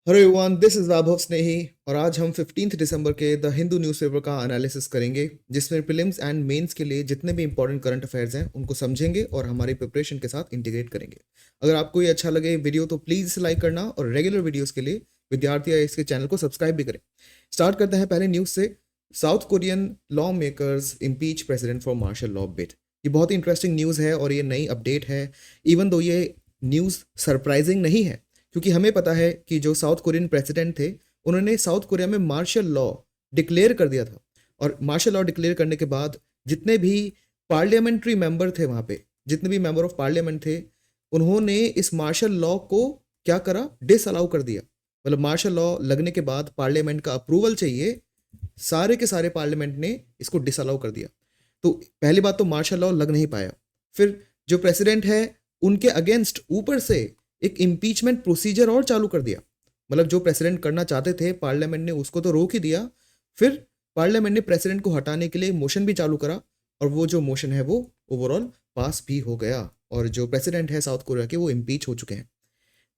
Hello everyone, this is वैभव स्नेही और आज हम 15 दिसंबर के द हिंदू न्यूज़पेपर का एनालिसिस करेंगे जिसमें प्रीलिम्स एंड मेंस के लिए जितने भी इंपॉर्टेंट करंट अफेयर्स हैं उनको समझेंगे और हमारी प्रिपरेशन के साथ इंटीग्रेट करेंगे। अगर आपको ये अच्छा लगे वीडियो तो प्लीज़ इसे लाइक करना और रेगुलर वीडियोस के लिए विद्यार्थी या इसके चैनल को सब्सक्राइब भी करें। स्टार्ट करते हैं पहले न्यूज़ से। South Korean lawmakers impeach president for martial law bill. ये बहुत ही इंटरेस्टिंग न्यूज़ है और ये नई अपडेट है। इवन दो ये न्यूज़ सरप्राइजिंग नहीं है क्योंकि हमें पता है कि जो साउथ कोरियन प्रेसिडेंट थे उन्होंने साउथ कोरिया में मार्शल लॉ डिक्लेयर कर दिया था। और मार्शल लॉ डिक्लेयर करने के बाद जितने भी पार्लियामेंट्री मेंबर थे वहाँ पे, जितने भी मेंबर ऑफ पार्लियामेंट थे, उन्होंने इस मार्शल लॉ को क्या करा, डिसअलाउ कर दिया। मतलब मार्शल लॉ लगने के बाद पार्लियामेंट का अप्रूवल चाहिए, सारे के सारे पार्लियामेंट ने इसको डिसअलाउ कर दिया। तो पहली बात तो मार्शल लॉ लग नहीं पाया। फिर जो प्रेसिडेंट है उनके अगेंस्ट ऊपर से एक इम्पीचमेंट प्रोसीजर और चालू कर दिया। मतलब जो प्रेसिडेंट करना चाहते थे पार्लियामेंट ने उसको तो रोक ही दिया, फिर पार्लियामेंट ने प्रेसिडेंट को हटाने के लिए मोशन भी चालू करा और वो जो मोशन है वो ओवरऑल पास भी हो गया और जो प्रेसिडेंट है साउथ कोरिया के वो इम्पीच हो चुके हैं।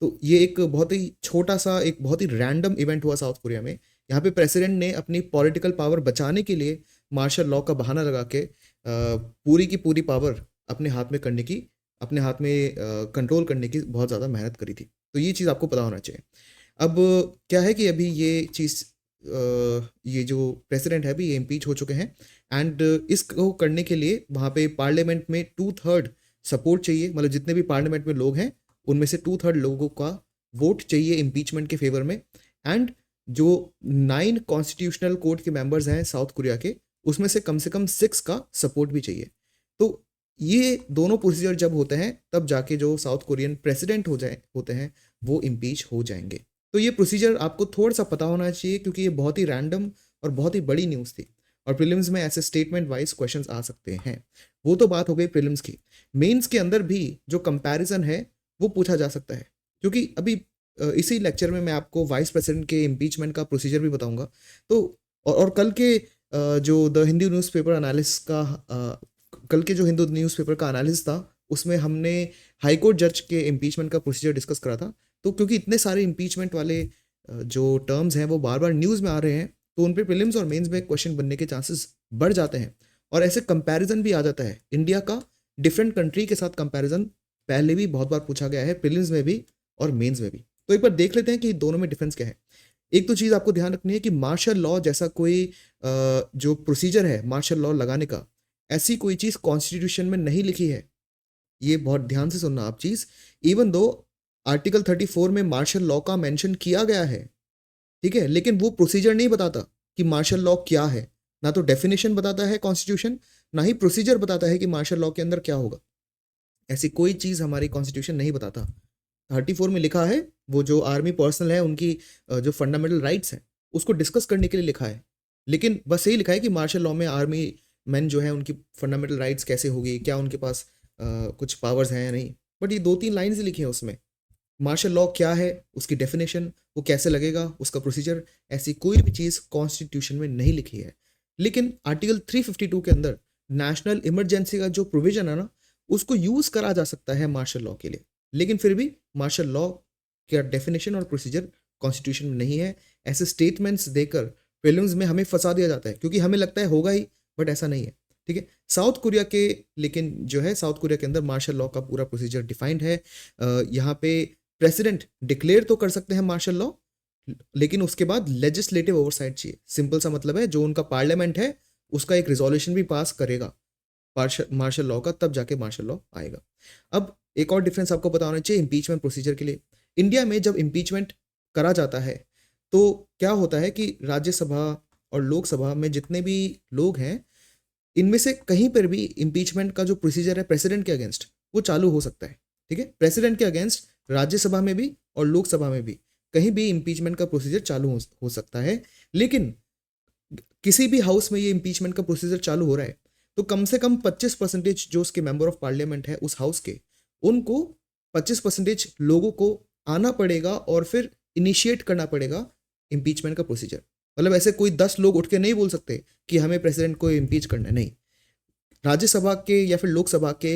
तो ये एक बहुत ही छोटा सा, एक बहुत ही रैंडम इवेंट हुआ साउथ कोरिया में। यहाँ पे प्रेसिडेंट ने अपनी पॉलिटिकल पावर बचाने के लिए मार्शल लॉ का बहाना लगा के पूरी की पूरी पावर अपने हाथ में करने की, अपने हाथ में कंट्रोल करने की बहुत ज़्यादा मेहनत करी थी। तो ये चीज़ आपको पता होना चाहिए। अब क्या है कि अभी ये चीज़, ये जो प्रेसिडेंट है अभी ये इम्पीच हो चुके हैं एंड इसको करने के लिए वहाँ पे पार्लियामेंट में 2/3 सपोर्ट चाहिए। मतलब जितने भी पार्लियामेंट में लोग हैं उनमें से 2/3 लोगों का वोट चाहिए इम्पीचमेंट के फेवर में। एंड जो 9 कॉन्स्टिट्यूशनल कोर्ट के मेंबर्स हैं साउथ कोरिया के, उसमें से कम 6 का सपोर्ट भी चाहिए। तो ये दोनों प्रोसीजर जब होते हैं तब जाके जो साउथ कोरियन प्रेसिडेंट होते हैं वो इम्पीच हो जाएंगे। तो ये प्रोसीजर आपको थोड़ा सा पता होना चाहिए क्योंकि ये बहुत ही रैंडम और बहुत ही बड़ी न्यूज़ थी और प्रीलिम्स में ऐसे स्टेटमेंट वाइज क्वेश्चंस आ सकते हैं। वो तो बात हो गई प्रीलिम्स की। मेंस के अंदर भी जो कंपैरिजन है वो पूछा जा सकता है क्योंकि अभी इसी लेक्चर में मैं आपको वाइस प्रेसिडेंट के इम्पीचमेंट का प्रोसीजर भी बताऊंगा। तो और कल के जो द हिंदू न्यूज़पेपर एनालिसिस का कल के जो हिंदू न्यूज़पेपर का एनालिसिस था उसमें हमने हाई कोर्ट जज के इम्पीचमेंट का प्रोसीजर डिस्कस करा था। तो क्योंकि इतने सारे इम्पीचमेंट वाले जो टर्म्स हैं वो बार बार न्यूज़ में आ रहे हैं तो उन पे प्रीलिम्स और मेंस में क्वेश्चन बनने के चांसेस बढ़ जाते हैं और ऐसे कंपैरिजन भी आ जाता है। इंडिया का डिफरेंट कंट्री के साथ कंपैरिजन पहले भी बहुत बार पूछा गया है, प्रीलिम्स में भी और मेंस में भी। तो एक बार देख लेते हैं कि दोनों में डिफरेंस क्या है। एक तो चीज़ आपको ध्यान रखनी है कि मार्शल लॉ जैसा कोई जो प्रोसीजर है मार्शल लॉ लगाने का, ऐसी कोई चीज़ कॉन्स्टिट्यूशन में नहीं लिखी है। ये बहुत ध्यान से सुनना आप चीज़। इवन दो आर्टिकल 34 में मार्शल लॉ का मेंशन किया गया है, ठीक है, लेकिन वो प्रोसीजर नहीं बताता कि मार्शल लॉ क्या है। ना तो डेफिनेशन बताता है कॉन्स्टिट्यूशन, ना ही प्रोसीजर बताता है कि मार्शल लॉ के अंदर क्या होगा। ऐसी कोई चीज़ हमारी कॉन्स्टिट्यूशन नहीं बताता। 34 में लिखा है वो जो आर्मी पर्सनल है उनकी जो फंडामेंटल राइट्स हैं उसको डिस्कस करने के लिए लिखा है। लेकिन बस यही लिखा है कि मार्शल लॉ में आर्मी मैन जो है उनकी फंडामेंटल राइट्स कैसे होगी, क्या उनके पास कुछ पावर्स हैं या नहीं। बट ये 2-3 लाइन्स ही लिखी हैं उसमें। मार्शल लॉ क्या है, उसकी डेफिनेशन, वो कैसे लगेगा, उसका प्रोसीजर, ऐसी कोई भी चीज़ कॉन्स्टिट्यूशन में नहीं लिखी है। लेकिन आर्टिकल 352 के अंदर नेशनल इमरजेंसी का जो प्रोविजन है ना, उसको यूज़ करा जा सकता है मार्शल लॉ के लिए। लेकिन फिर भी मार्शल लॉ का डेफिनेशन और प्रोसीजर कॉन्स्टिट्यूशन में नहीं है। ऐसे स्टेटमेंट्स देकर प्रीलिम्स में हमें फंसा दिया जाता है क्योंकि हमें लगता है होगा ही, बट ऐसा नहीं है। ठीक है, साउथ कोरिया के, लेकिन जो है साउथ कोरिया के अंदर मार्शल लॉ का पूरा प्रोसीजर डिफाइंड है। यहाँ पे प्रेसिडेंट डिक्लेयर तो कर सकते हैं मार्शल लॉ, लेकिन उसके बाद लेजिस्लेटिव ओवरसाइट चाहिए। सिंपल सा मतलब है जो उनका पार्लियामेंट है उसका एक रिजोल्यूशन भी पास करेगा मार्शल लॉ का, तब जाके मार्शल लॉ आएगा। अब एक और डिफरेंस आपको पता होना चाहिए इम्पीचमेंट प्रोसीजर के लिए। इंडिया में जब इम्पीचमेंट करा जाता है तो क्या होता है कि राज्यसभा और लोकसभा में जितने भी लोग हैं इनमें से कहीं पर भी इम्पीचमेंट का जो प्रोसीजर है प्रेसिडेंट के अगेंस्ट वो चालू हो सकता है। ठीक है, प्रेसिडेंट के अगेंस्ट राज्यसभा में भी और लोकसभा में भी कहीं भी इम्पीचमेंट का प्रोसीजर चालू हो सकता है। लेकिन किसी भी हाउस में ये इम्पीचमेंट का प्रोसीजर चालू हो रहा है तो कम से कम 25% जो उसके मेंबर ऑफ पार्लियामेंट है उस हाउस के, उनको 25% लोगों को आना पड़ेगा और फिर इनिशिएट करना पड़ेगा इम्पीचमेंट का प्रोसीजर। मतलब ऐसे कोई 10 लोग उठ के नहीं बोल सकते कि हमें प्रेसिडेंट को इम्पीच करना है, नहीं। राज्यसभा के या फिर लोकसभा के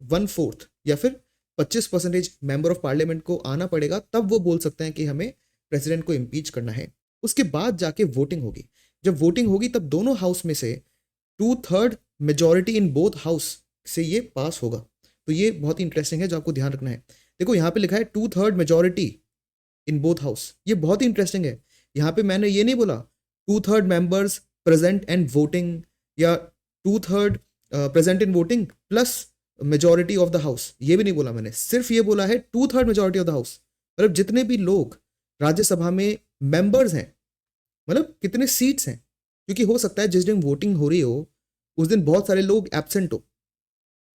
1/4 या फिर 25% मेंबर ऑफ पार्लियामेंट को आना पड़ेगा, तब वो बोल सकते हैं कि हमें प्रेसिडेंट को इम्पीच करना है, उसके बाद जाके वोटिंग होगी। जब वोटिंग होगी तब दोनों हाउस में से 2/3 मेजॉरिटी इन बोथ हाउस से ये पास होगा। तो ये बहुत ही इंटरेस्टिंग है जो आपको ध्यान रखना है। देखो यहाँ पे लिखा है 2/3 मेजॉरिटी इन बोथ हाउस, ये बहुत ही इंटरेस्टिंग है। यहाँ पे मैंने ये नहीं बोला 2/3 मेंबर्स प्रेजेंट एंड वोटिंग, या 2/3 present in voting plus majority of the house, ये भी नहीं बोला मैंने। सिर्फ ये बोला है 2/3 मेजॉरिटी ऑफ द हाउस, मतलब जितने भी लोग राज्यसभा में मेंबर्स हैं, मतलब कितने सीट्स हैं। क्योंकि हो सकता है जिस दिन वोटिंग हो रही हो उस दिन बहुत सारे लोग एब्सेंट हो,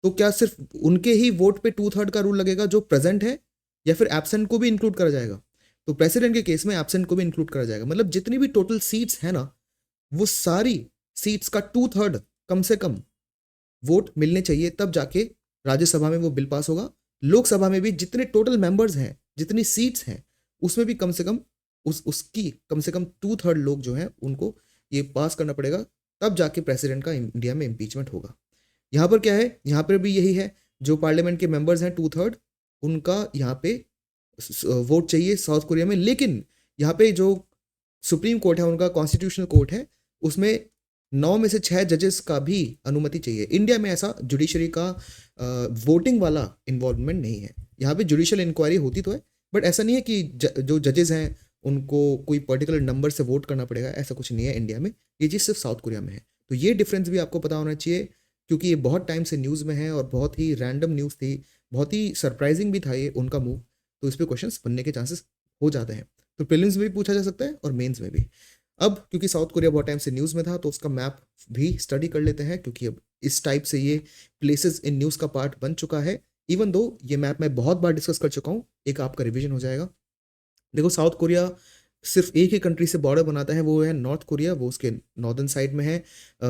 तो क्या सिर्फ उनके ही वोट पे 2/3 का रूल लगेगा जो प्रेजेंट है, या फिर एब्सेंट को भी इंक्लूड करा जाएगा? तो प्रेसिडेंट के केस में एब्सेंट को भी इंक्लूड करा जाएगा। मतलब जितनी भी टोटल सीट्स है ना, वो सारी सीट्स का 2/3 कम से कम वोट मिलने चाहिए, तब जाके राज्यसभा में वो बिल पास होगा। लोकसभा में भी जितने टोटल मेंबर्स हैं, जितनी सीट्स हैं, उसमें भी कम से कम उसकी कम से कम 2/3 लोग जो हैं उनको ये पास करना पड़ेगा, तब जाके प्रेसिडेंट का इंडिया में इम्पीचमेंट होगा। यहाँ पर क्या है, यहाँ पर भी यही है, जो पार्लियामेंट के मेंबर्स हैं 2/3 उनका यहाँ पे वोट चाहिए साउथ कोरिया में। लेकिन यहाँ पे जो सुप्रीम कोर्ट है, उनका कॉन्स्टिट्यूशनल कोर्ट है, उसमें 9 में से 6 जजेस का भी अनुमति चाहिए। इंडिया में ऐसा जुडिशरी का वोटिंग वाला इन्वॉल्वमेंट नहीं है। यहाँ पे जुडिशियल इंक्वायरी होती तो है, बट ऐसा नहीं है कि जो जजेस हैं उनको कोई पर्टिकुलर नंबर से वोट करना पड़ेगा, ऐसा कुछ नहीं है इंडिया में। ये चीज़ सिर्फ साउथ कोरिया में है। तो ये डिफरेंस भी आपको पता होना चाहिए, क्योंकि ये बहुत टाइम से न्यूज़ में है और बहुत ही रैंडम न्यूज़ थी, बहुत ही सरप्राइजिंग भी था ये उनका मूव। तो इस पर क्वेश्चन बनने के चांसेस हो जाते हैं। तो प्रीलिम्स में भी पूछा जा सकता है और मेंस में भी। अब क्योंकि साउथ कोरिया बहुत टाइम से न्यूज़ में था, तो उसका मैप भी स्टडी कर लेते हैं, क्योंकि अब इस टाइप से ये प्लेसेस इन न्यूज़ का पार्ट बन चुका है। इवन दो ये मैप मैं बहुत बार डिस्कस कर चुका हूँ, एक आपका रिवीजन हो जाएगा। देखो साउथ कोरिया सिर्फ एक ही कंट्री से बॉर्डर बनाता है, वो है नॉर्थ कोरिया, वो उसके नॉर्दर्न साइड में है।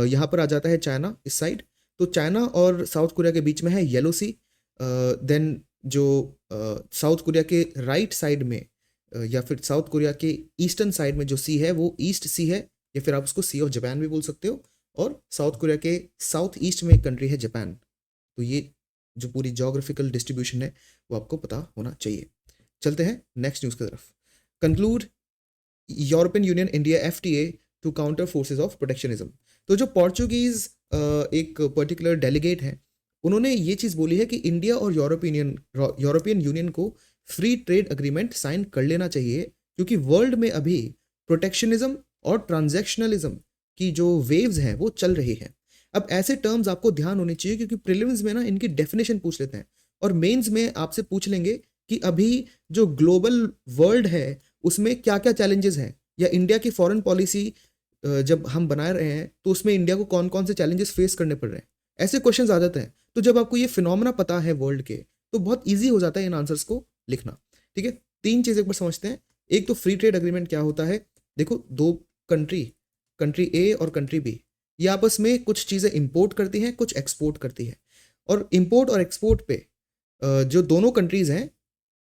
यहाँ पर आ जाता है चाइना इस साइड। तो चाइना और साउथ कोरिया के बीच में है येलो सी। देन जो साउथ कोरिया के राइट साइड में या फिर साउथ कोरिया के ईस्टर्न साइड में जो सी है वो ईस्ट सी है, या फिर आप उसको सी ऑफ जापान भी बोल सकते हो। और साउथ कोरिया के साउथ ईस्ट में एक कंट्री है जापान। तो ये जो पूरी जोग्राफिकल डिस्ट्रीब्यूशन है वो आपको पता होना चाहिए। चलते हैं नेक्स्ट न्यूज़ की तरफ। Conclude European Union India FTA to counter forces of protectionism. तो जो पोर्चुगीज एक पर्टिकुलर डेलीगेट हैं, उन्होंने ये चीज़ बोली है कि इंडिया और यूरोपियन यूनियन को फ्री ट्रेड अग्रीमेंट साइन कर लेना चाहिए, क्योंकि वर्ल्ड में अभी प्रोटेक्शनिज्म और ट्रांजैक्शनलिज्म की जो वेव्स हैं वो चल रही हैं। अब ऐसे टर्म्स आपको ध्यान होने चाहिए, क्योंकि प्रीलिम्स में ना इनकी डेफिनेशन पूछ लेते हैं और मेंस में आपसे पूछ लेंगे कि अभी जो ग्लोबल वर्ल्ड है उसमें क्या क्या चैलेंजेस हैं, या इंडिया की फॉरेन पॉलिसी जब हम बना रहे हैं तो उसमें इंडिया को कौन कौन से चैलेंजेस फेस करने पड़ रहे हैं। ऐसे क्वेश्चंस आ जाते हैं। तो जब आपको ये फिनोमेना पता है वर्ल्ड के, तो बहुत ईजी हो जाता है इन आंसर्स को लिखना। ठीक है, 3 चीज़ एक बार समझते हैं। एक तो फ्री ट्रेड अग्रीमेंट क्या होता है। देखो, 2 कंट्री ए और कंट्री बी, ये आपस में कुछ चीज़ें इंपोर्ट करती हैं, कुछ एक्सपोर्ट करती है। और इंपोर्ट और एक्सपोर्ट पे जो दोनों कंट्रीज़ हैं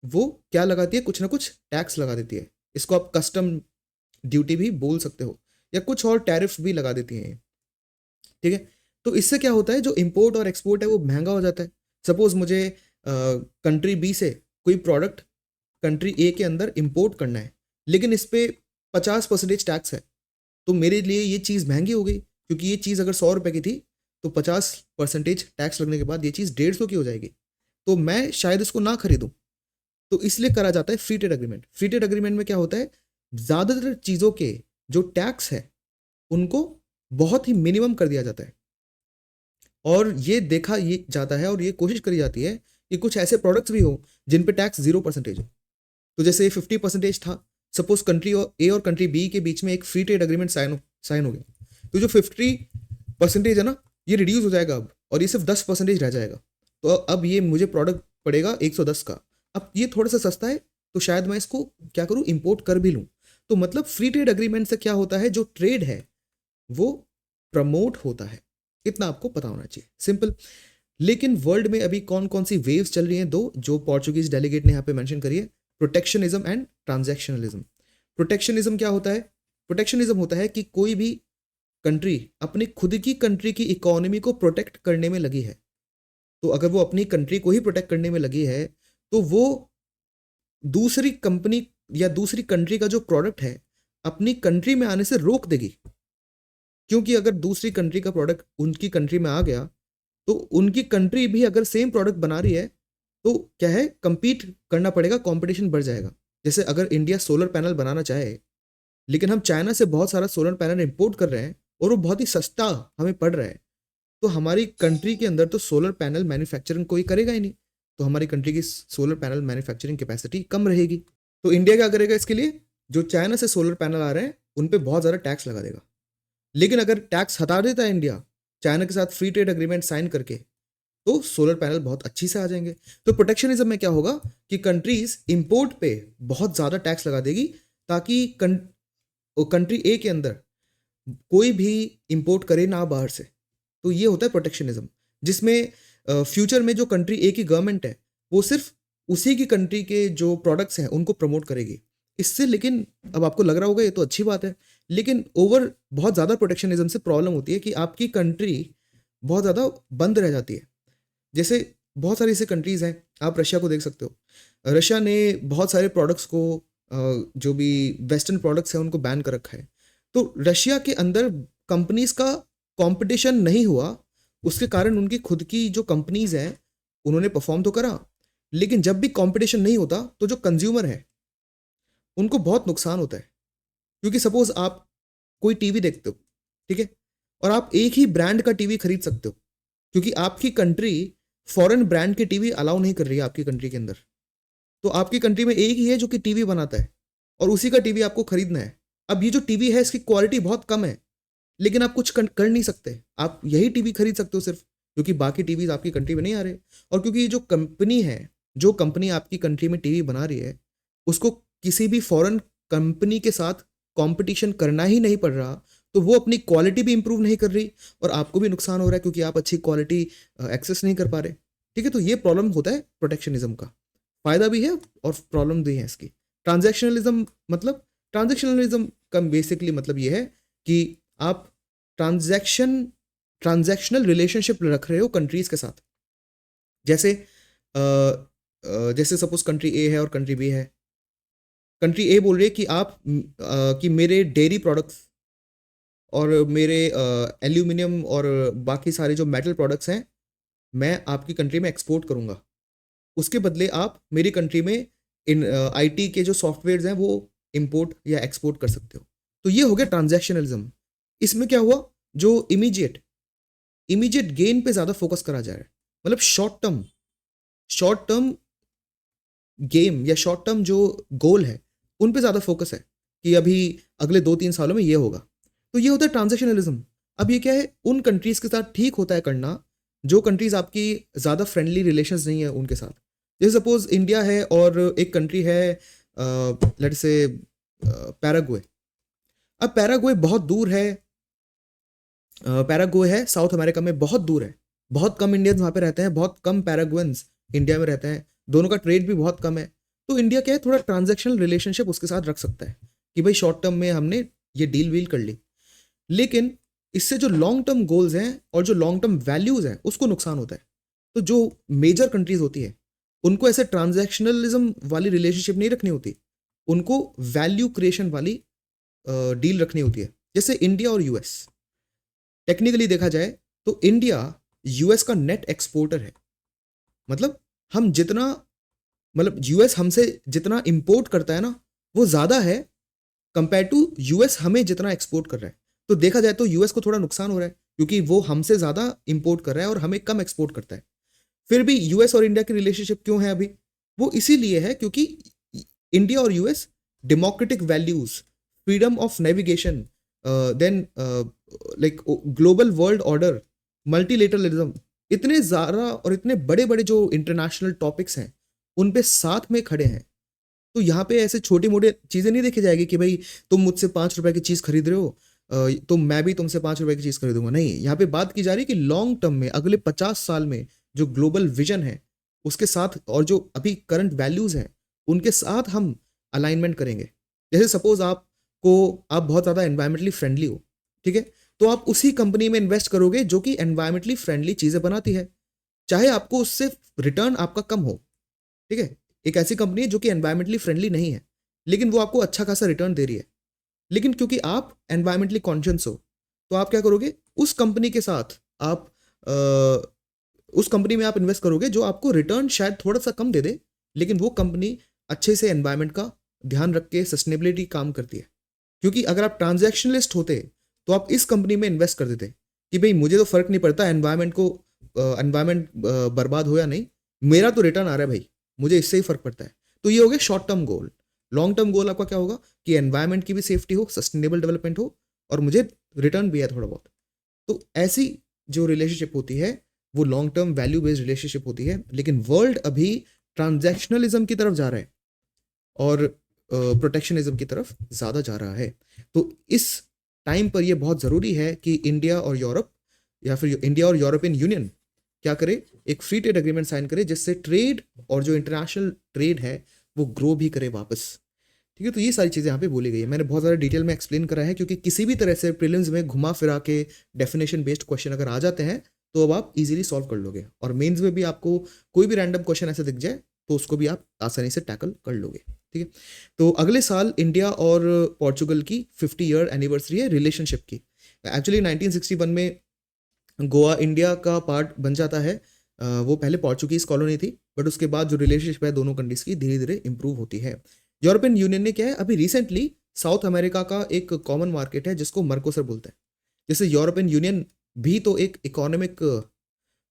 वो क्या लगाती है, कुछ ना कुछ टैक्स लगा देती है। इसको आप कस्टम ड्यूटी भी बोल सकते हो, या कुछ और टैरिफ भी लगा देती हैं। ठीक है, तो इससे क्या होता है, जो इंपोर्ट और एक्सपोर्ट है वो महंगा हो जाता है। सपोज मुझे कंट्री बी से कोई प्रोडक्ट कंट्री ए के अंदर इंपोर्ट करना है, लेकिन इस पर 50% टैक्स है, तो मेरे लिए ये चीज़ महंगी हो गई। क्योंकि ये चीज़ अगर 100 रुपये की थी तो 50% टैक्स लगने के बाद ये चीज़ 150 की हो जाएगी, तो मैं शायद इसको ना खरीदूं। तो इसलिए करा जाता है free trade agreement. Free trade agreement में क्या होता है, ज़्यादातर चीज़ों के जो टैक्स है उनको बहुत ही मिनिमम कर दिया जाता है, और ये देखा ये जाता है और ये कोशिश करी जाती है कि कुछ ऐसे प्रोडक्ट्स भी हो जिन पे टैक्स 0% हो। तो जैसे 50% था, सपोज कंट्री ए और कंट्री बी के बीच में एक फ्री ट्रेड अग्रीमेंट साइन हो गया, तो जो 50% है ना, ये रिड्यूस हो जाएगा अब, और ये सिर्फ 10% रह जाएगा। तो अब ये मुझे प्रोडक्ट पड़ेगा 110 का। अब ये थोड़ा सा सस्ता है, तो शायद मैं इसको क्या करूँ, इंपोर्ट कर भी लूँ। तो मतलब फ्री ट्रेड अग्रीमेंट से क्या होता है, जो ट्रेड है वो प्रमोट होता है। इतना आपको पता होना चाहिए, सिंपल। लेकिन वर्ल्ड में अभी कौन कौन सी वेव्स चल रही हैं, 2 जो पोर्चुगीज डेलीगेट ने यहाँ पे मेंशन करी है, प्रोटेक्शनिज्म एंड ट्रांजैक्शनलिज्म। प्रोटेक्शनिज्म क्या होता है, प्रोटेक्शनिज्म होता है कि कोई भी कंट्री अपनी खुद की कंट्री की इकोनॉमी को प्रोटेक्ट करने में लगी है। तो अगर वो अपनी कंट्री को ही प्रोटेक्ट करने में लगी है, तो वो दूसरी कंपनी या दूसरी कंट्री का जो प्रोडक्ट है अपनी कंट्री में आने से रोक देगी, क्योंकि अगर दूसरी कंट्री का प्रोडक्ट उनकी कंट्री में आ गया तो उनकी कंट्री भी अगर सेम प्रोडक्ट बना रही है तो क्या है, compete करना पड़ेगा, कंपटीशन बढ़ जाएगा। जैसे अगर इंडिया सोलर पैनल बनाना चाहे लेकिन हम चाइना से बहुत सारा सोलर पैनल इंपोर्ट कर रहे हैं और वो बहुत ही सस्ता हमें पड़ रहा है, तो हमारी कंट्री के अंदर तो सोलर पैनल मैन्युफैक्चरिंग कोई करेगा ही नहीं, तो हमारी कंट्री की सोलर पैनल मैन्युफैक्चरिंग कैपेसिटी कम रहेगी। तो इंडिया क्या करेगा इसके लिए, जो चाइना से सोलर पैनल आ रहे हैं उन पे बहुत ज़्यादा टैक्स लगा देगा। लेकिन अगर टैक्स हटा देता है इंडिया चाइना के साथ फ्री ट्रेड एग्रीमेंट साइन करके, तो सोलर पैनल बहुत अच्छी से आ जाएंगे। तो प्रोटेक्शनिज्म में क्या होगा कि कंट्रीज इंपोर्ट पे बहुत ज़्यादा टैक्स लगा देगी ताकि कंट्री ए के अंदर कोई भी इंपोर्ट करे ना बाहर से। तो ये होता है प्रोटेक्शनिज्म, जिसमें फ्यूचर में जो कंट्री ए की गवर्नमेंट है वो सिर्फ उसी की कंट्री के जो प्रोडक्ट्स हैं उनको प्रमोट करेगी इससे। लेकिन अब आपको लग रहा होगा ये तो अच्छी बात है, लेकिन ओवर बहुत ज़्यादा प्रोटेक्शनिज्म से प्रॉब्लम होती है कि आपकी कंट्री बहुत ज़्यादा बंद रह जाती है। जैसे बहुत सारी ऐसे कंट्रीज़ हैं, आप रशिया को देख सकते हो। रशिया ने बहुत सारे प्रोडक्ट्स को जो भी वेस्टर्न प्रोडक्ट्स हैं उनको बैन कर रखा है। तो रशिया के अंदर कंपनीज का कंपटीशन नहीं हुआ, उसके कारण उनकी खुद की जो कंपनीज हैं उन्होंने परफॉर्म तो करा, लेकिन जब भी कंपटीशन नहीं होता तो जो कंज्यूमर है उनको बहुत नुकसान होता है। क्योंकि सपोज आप कोई टीवी देखते हो, ठीक है, और आप एक ही ब्रांड का टीवी खरीद सकते हो क्योंकि आपकी कंट्री फॉरेन ब्रांड के टीवी अलाउ नहीं कर रही है आपकी कंट्री के अंदर। तो आपकी कंट्री में एक ही है जो कि टीवी बनाता है और उसी का टीवी आपको खरीदना है। अब ये जो टीवी है इसकी क्वालिटी बहुत कम है, लेकिन आप कुछ कर नहीं सकते, आप यही टीवी खरीद सकते हो सिर्फ, क्योंकि बाकी टीवीज आपकी कंट्री में नहीं आ रहे। और क्योंकि ये जो कंपनी है, जो कंपनी आपकी कंट्री में टीवी बना रही है, उसको किसी भी फॉरेन कंपनी के साथ कंपटीशन करना ही नहीं पड़ रहा, तो वो अपनी क्वालिटी भी इंप्रूव नहीं कर रही और आपको भी नुकसान हो रहा है क्योंकि आप अच्छी क्वालिटी एक्सेस नहीं कर पा रहे। ठीक है, तो ये प्रॉब्लम होता है प्रोटेक्शनिज्म का। फायदा भी है और प्रॉब्लम भी है इसकी। ट्रांजैक्शनलिज्म का बेसिकली मतलब ये है कि आप ट्रांजैक्शनल रिलेशनशिप रख रहे हो कंट्रीज के साथ। जैसे जैसे सपोज कंट्री ए है और कंट्री बी है। कंट्री ए बोल रही है कि कि मेरे डेयरी प्रोडक्ट्स और मेरे एल्यूमिनियम और बाकी सारे जो मेटल प्रोडक्ट्स हैं मैं आपकी कंट्री में एक्सपोर्ट करूंगा, उसके बदले आप मेरी कंट्री में इन आईटी के जो सॉफ्टवेयर्स हैं वो इंपोर्ट या एक्सपोर्ट कर सकते हो। तो ये हो गया ट्रांजैक्शनलिज्म। इसमें क्या हुआ, जो इमीडिएट गेन पे ज़्यादा फोकस करा जा रहा है, मतलब शॉर्ट टर्म गेम या शॉर्ट टर्म जो गोल है उन पे ज़्यादा फोकस है कि अभी अगले 2-3 सालों में ये होगा। तो ये होता है ट्रांजैक्शनलिज्म। अब ये क्या है, उन कंट्रीज के साथ ठीक होता है करना जो कंट्रीज आपकी ज़्यादा फ्रेंडली रिलेशंस नहीं है उनके साथ। जैसे सपोज इंडिया है और एक कंट्री है लेट्स से पैराग्वे। अब पैराग्वे बहुत दूर है, पैराग्वे है साउथ अमेरिका में, बहुत दूर है, बहुत कम इंडियंस वहाँ पे रहते हैं, बहुत कम पैराग्वेंस इंडिया में रहते हैं, दोनों का ट्रेड भी बहुत कम है। तो इंडिया क्या है, थोड़ा ट्रांजैक्शनल रिलेशनशिप उसके साथ रख सकता है कि भाई शॉर्ट टर्म में हमने ये डील वील कर ली, लेकिन इससे जो लॉन्ग टर्म गोल्स हैं और जो लॉन्ग टर्म वैल्यूज हैं उसको नुकसान होता है। तो जो मेजर कंट्रीज होती है उनको ऐसे ट्रांजैक्शनलिज्म वाली रिलेशनशिप नहीं रखनी होती, उनको वैल्यू क्रिएशन वाली डील रखनी होती है। जैसे इंडिया और यूएस, टेक्निकली देखा जाए तो इंडिया यूएस का नेट एक्सपोर्टर है। मतलब हम जितना, मतलब यूएस हमसे जितना इंपोर्ट करता है ना वो ज़्यादा है कंपेयर टू यूएस हमें जितना एक्सपोर्ट कर रहा है। तो देखा जाए तो यूएस को थोड़ा नुकसान हो रहा है क्योंकि वो हमसे ज़्यादा इंपोर्ट कर रहा है और हमें कम एक्सपोर्ट करता है। फिर भी यूएस और इंडिया की रिलेशनशिप क्यों है अभी, वो इसीलिए है क्योंकि इंडिया और US democratic values, freedom of navigation, then like global world order, multilateralism, इतने ज़्यादा और इतने बड़े बड़े जो इंटरनेशनल टॉपिक्स हैं उन पे साथ में खड़े हैं। तो यहाँ पे ऐसे छोटी मोटी चीज़ें नहीं देखी जाएगी कि भाई तुम मुझसे 5 रुपए की चीज़ खरीद रहे हो तो मैं भी तुमसे 5 रुपए की चीज़ खरीदूंगा। नहीं, यहाँ पे बात की जा रही है कि लॉन्ग टर्म में अगले 50 साल में जो ग्लोबल विजन है उसके साथ और जो अभी करंट वैल्यूज़ हैं उनके साथ हम अलाइनमेंट करेंगे। जैसे सपोज आप बहुत ज़्यादा एनवायरमेंटली फ्रेंडली हो, ठीक है, तो आप उसी कंपनी में इन्वेस्ट करोगे जो कि एनवायरमेंटली फ्रेंडली चीज़ें बनाती है, चाहे आपको उससे रिटर्न आपका कम हो। ठीक है, एक ऐसी कंपनी है जो कि एनवायरमेंटली फ्रेंडली नहीं है लेकिन वो आपको अच्छा खासा रिटर्न दे रही है। लेकिन क्योंकि आप एनवायरमेंटली कॉन्शियस हो, तो आप क्या करोगे, उस कंपनी के साथ आप उस कंपनी में आप इन्वेस्ट करोगे जो आपको रिटर्न शायद थोड़ा सा कम दे दे, लेकिन वो कंपनी अच्छे से एनवायरमेंट का ध्यान रख के सस्टेनेबिलिटी काम करती है। क्योंकि अगर आप ट्रांजैक्शनलिस्ट होते तो आप इस कंपनी में इन्वेस्ट कर देते कि भाई मुझे तो फर्क नहीं पड़ता एनवायरमेंट बर्बाद हो या नहीं, मेरा तो रिटर्न आ रहा है भाई, मुझे इससे ही फर्क पड़ता है। तो ये हो गया short term goal. Long term goal आपका क्या होगा कि एनवायरमेंट की भी सेफ्टी हो, सस्टेनेबल डेवलपमेंट हो, और मुझे रिटर्न भी है थोड़ा बहुत। तो ऐसी जो रिलेशनशिप होती है वो long term value based relationship होती है। लेकिन वर्ल्ड अभी ट्रांजैक्शनलिज्म की तरफ जा रहा है और प्रोटेक्शनिज्म की तरफ ज़्यादा जा रहा है। तो इस टाइम पर यह बहुत ज़रूरी है कि इंडिया और यूरोप, या फिर इंडिया और यूरोपियन यूनियन क्या करे, एक फ्री ट्रेड एग्रीमेंट साइन करे, जिससे ट्रेड और जो इंटरनेशनल ट्रेड है वो ग्रो भी करे वापस। ठीक है, तो ये सारी चीज़ें यहाँ पे बोली गई है। मैंने बहुत ज़्यादा डिटेल में एक्सप्लेन करा है, क्योंकि किसी भी तरह से प्रीलिम्स में घुमा फिरा के डेफिनेशन बेस्ड क्वेश्चन अगर आ जाते हैं तो अब आप इजीली सॉल्व कर लोगे, और मेंस में भी आपको कोई भी रैंडम क्वेश्चन ऐसे दिख जाए तो उसको भी आप आसानी से टैकल कर लोगे। ठीक है, तो अगले साल इंडिया और पोर्चुगल की 50 ईयर एनिवर्सरी है रिलेशनशिप की। एक्चुअली 1961 में गोवा इंडिया का पार्ट बन जाता है। वो पहले पोर्चुगीज कॉलोनी थी, बट उसके बाद जो रिलेशनशिप है दोनों कंट्रीज की धीरे धीरे इंप्रूव होती है। यूरोपियन यूनियन ने क्या है, अभी रिसेंटली साउथ अमेरिका का एक कॉमन मार्केट है जिसको मर्कोसर बोलते हैं। जैसे यूरोपियन यूनियन भी तो एक इकोनॉमिक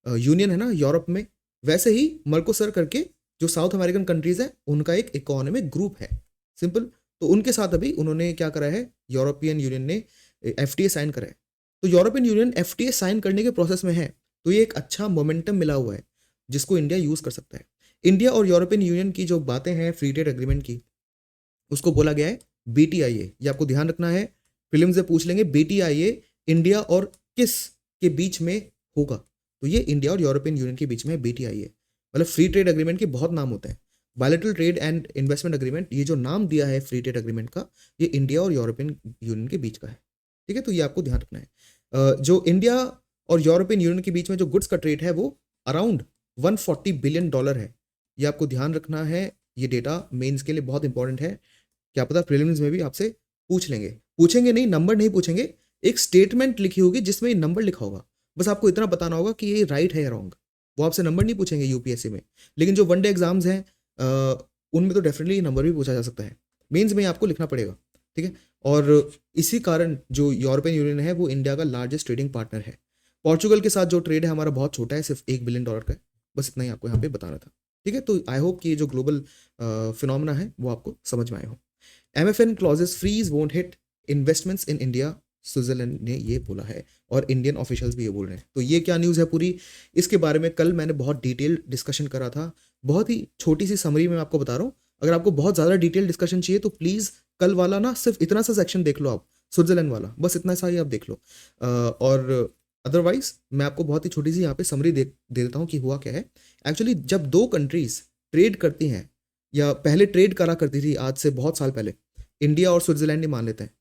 यूनियन है ना यूरोप में, वैसे ही मर्कोसर करके जो साउथ अमेरिकन कंट्रीज है उनका एक इकोनॉमिक ग्रुप है, सिंपल। तो उनके साथ अभी उन्होंने क्या करा है, यूरोपियन यूनियन ने एफटीए साइन करा है। तो यूरोपियन यूनियन एफटीए साइन करने के प्रोसेस में है, तो ये एक अच्छा मोमेंटम मिला हुआ है जिसको इंडिया यूज कर सकता है। इंडिया और यूरोपियन यूनियन की जो बातें हैं फ्री ट्रेड एग्रीमेंट की, उसको बोला गया है बीटीआईए। ये आपको ध्यान रखना है, फिल्म से पूछ लेंगे बीटीआईए इंडिया और किस के बीच में होगा, तो ये इंडिया और यूरोपियन यूनियन के बीच में बीटीआईए। मतलब फ्री ट्रेड एग्रीमेंट के बहुत नाम होते हैं, bilateral trade and investment agreement, ये जो नाम दिया है फ्री ट्रेड एग्रीमेंट का, ये इंडिया और यूरोपियन यूनियन के बीच का है। ठीक है, तो ये आपको ध्यान रखना है। जो इंडिया और यूरोपियन यूनियन के बीच में जो गुड्स का ट्रेड है वो अराउंड $140 बिलियन है। ये आपको ध्यान रखना है, ये डेटा मेंस के लिए बहुत इंपॉर्टेंट है। क्या पता प्रीलिम्स में भी आपसे पूछेंगे नहीं, नंबर नहीं पूछेंगे, एक स्टेटमेंट लिखी होगी जिसमें ये नंबर लिखा होगा, बस आपको इतना बताना होगा कि ये राइट है या रॉन्ग। वो आपसे नंबर नहीं पूछेंगे यूपीएससी में, लेकिन जो वनडे एग्जाम्स हैं उनमें तो डेफिनेटली नंबर भी पूछा जा सकता है, मेंस में आपको लिखना पड़ेगा। ठीक है, और इसी कारण जो यूरोपियन यूनियन है वो इंडिया का लार्जेस्ट ट्रेडिंग पार्टनर है। पोर्चुगल के साथ जो ट्रेड है हमारा बहुत छोटा है, सिर्फ $1 बिलियन का है। बस इतना ही आपको यहाँ पे बताना था। ठीक है, तो आई होप कि ये जो ग्लोबल फिनोमेना है वो आपको समझ में आए हो। MFN clauses freeze won't hit investments in India, Switzerland ने ये बोला है, और इंडियन ऑफिशियल्स भी ये बोल रहे हैं। तो ये क्या न्यूज़ है पूरी, इसके बारे में कल मैंने बहुत डिटेल डिस्कशन करा था। बहुत ही छोटी सी समरी में आपको बता रहा हूँ। अगर आपको बहुत ज़्यादा डिटेल डिस्कशन चाहिए तो प्लीज़ कल वाला ना सिर्फ इतना सा सेक्शन देख लो आप, स्विट्जरलैंड वाला, बस इतना सा ही आप देख लो। और अदरवाइज मैं आपको बहुत ही छोटी सी यहाँ पे समरी दे देता हूँ कि हुआ क्या है। एक्चुअली जब दो कंट्रीज ट्रेड करती हैं, या पहले ट्रेड करा करती थी आज से बहुत साल पहले, इंडिया और स्विट्जरलैंड ही मान लेते हैं,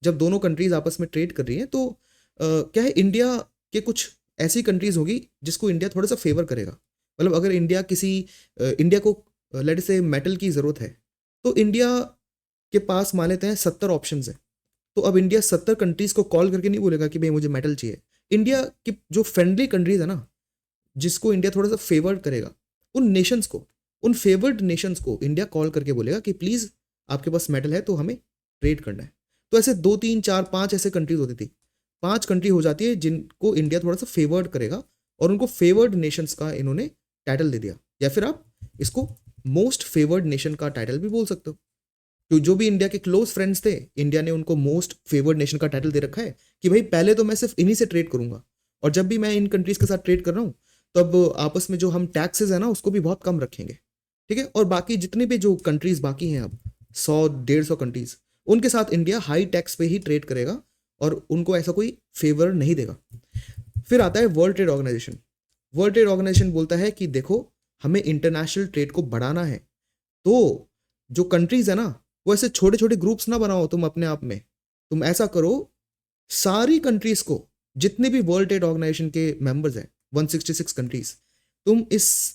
जब दोनों कंट्रीज आपस में ट्रेड कर रही हैं तो क्या है, इंडिया के कुछ ऐसी कंट्रीज होगी जिसको इंडिया थोड़ा सा फेवर करेगा। मतलब अगर इंडिया को लेट से मेटल की ज़रूरत है, तो इंडिया के पास मान लेते हैं 70 ऑप्शन है। तो अब इंडिया 70 कंट्रीज को कॉल करके नहीं बोलेगा कि भाई मुझे मेटल चाहिए। इंडिया की जो फ्रेंडली कंट्रीज है ना, जिसको इंडिया थोड़ा सा फेवर्ड करेगा, उन फेवर्ड नेशंस को इंडिया कॉल करके बोलेगा कि प्लीज़ आपके पास मेटल है तो हमें ट्रेड करना है। तो ऐसे 2 3 4 5 ऐसे कंट्रीज होती थी, 5 कंट्री हो जाती है जिनको इंडिया थोड़ा सा फेवर्ड करेगा, और उनको फेवर्ड नेशंस का इन्होंने टाइटल दे दिया, या फिर आप इसको मोस्ट फेवर्ड नेशन का टाइटल भी बोल सकते हो। तो जो भी इंडिया के क्लोज फ्रेंड्स थे, इंडिया ने उनको मोस्ट फेवर्ड नेशन का टाइटल दे रखा है कि भाई पहले तो मैं सिर्फ इन्हीं से ट्रेड करूंगा, और जब भी मैं इन कंट्रीज के साथ ट्रेड कर रहा हूँ तब आपस में जो हम टैक्सेस है ना उसको भी बहुत कम रखेंगे। ठीक है, और बाकी जितने भी जो कंट्रीज बाकी हैं, अब 100-150 कंट्रीज, उनके साथ इंडिया हाई टैक्स पे ही ट्रेड करेगा और उनको ऐसा कोई फेवर नहीं देगा। फिर आता है world trade organisation. World trade organisation बोलता है कि देखो हमें इंटरनेशनल ट्रेड को बढ़ाना है, तो जो कंट्रीज है ना वो ऐसे छोटे छोटे ग्रुप्स ना बनाओ तुम अपने आप में, तुम ऐसा करो सारी कंट्रीज को, जितने भी वर्ल्ड ट्रेड ऑर्गेनाइजेशन के मेंबर्स हैं 166 कंट्रीज, तुम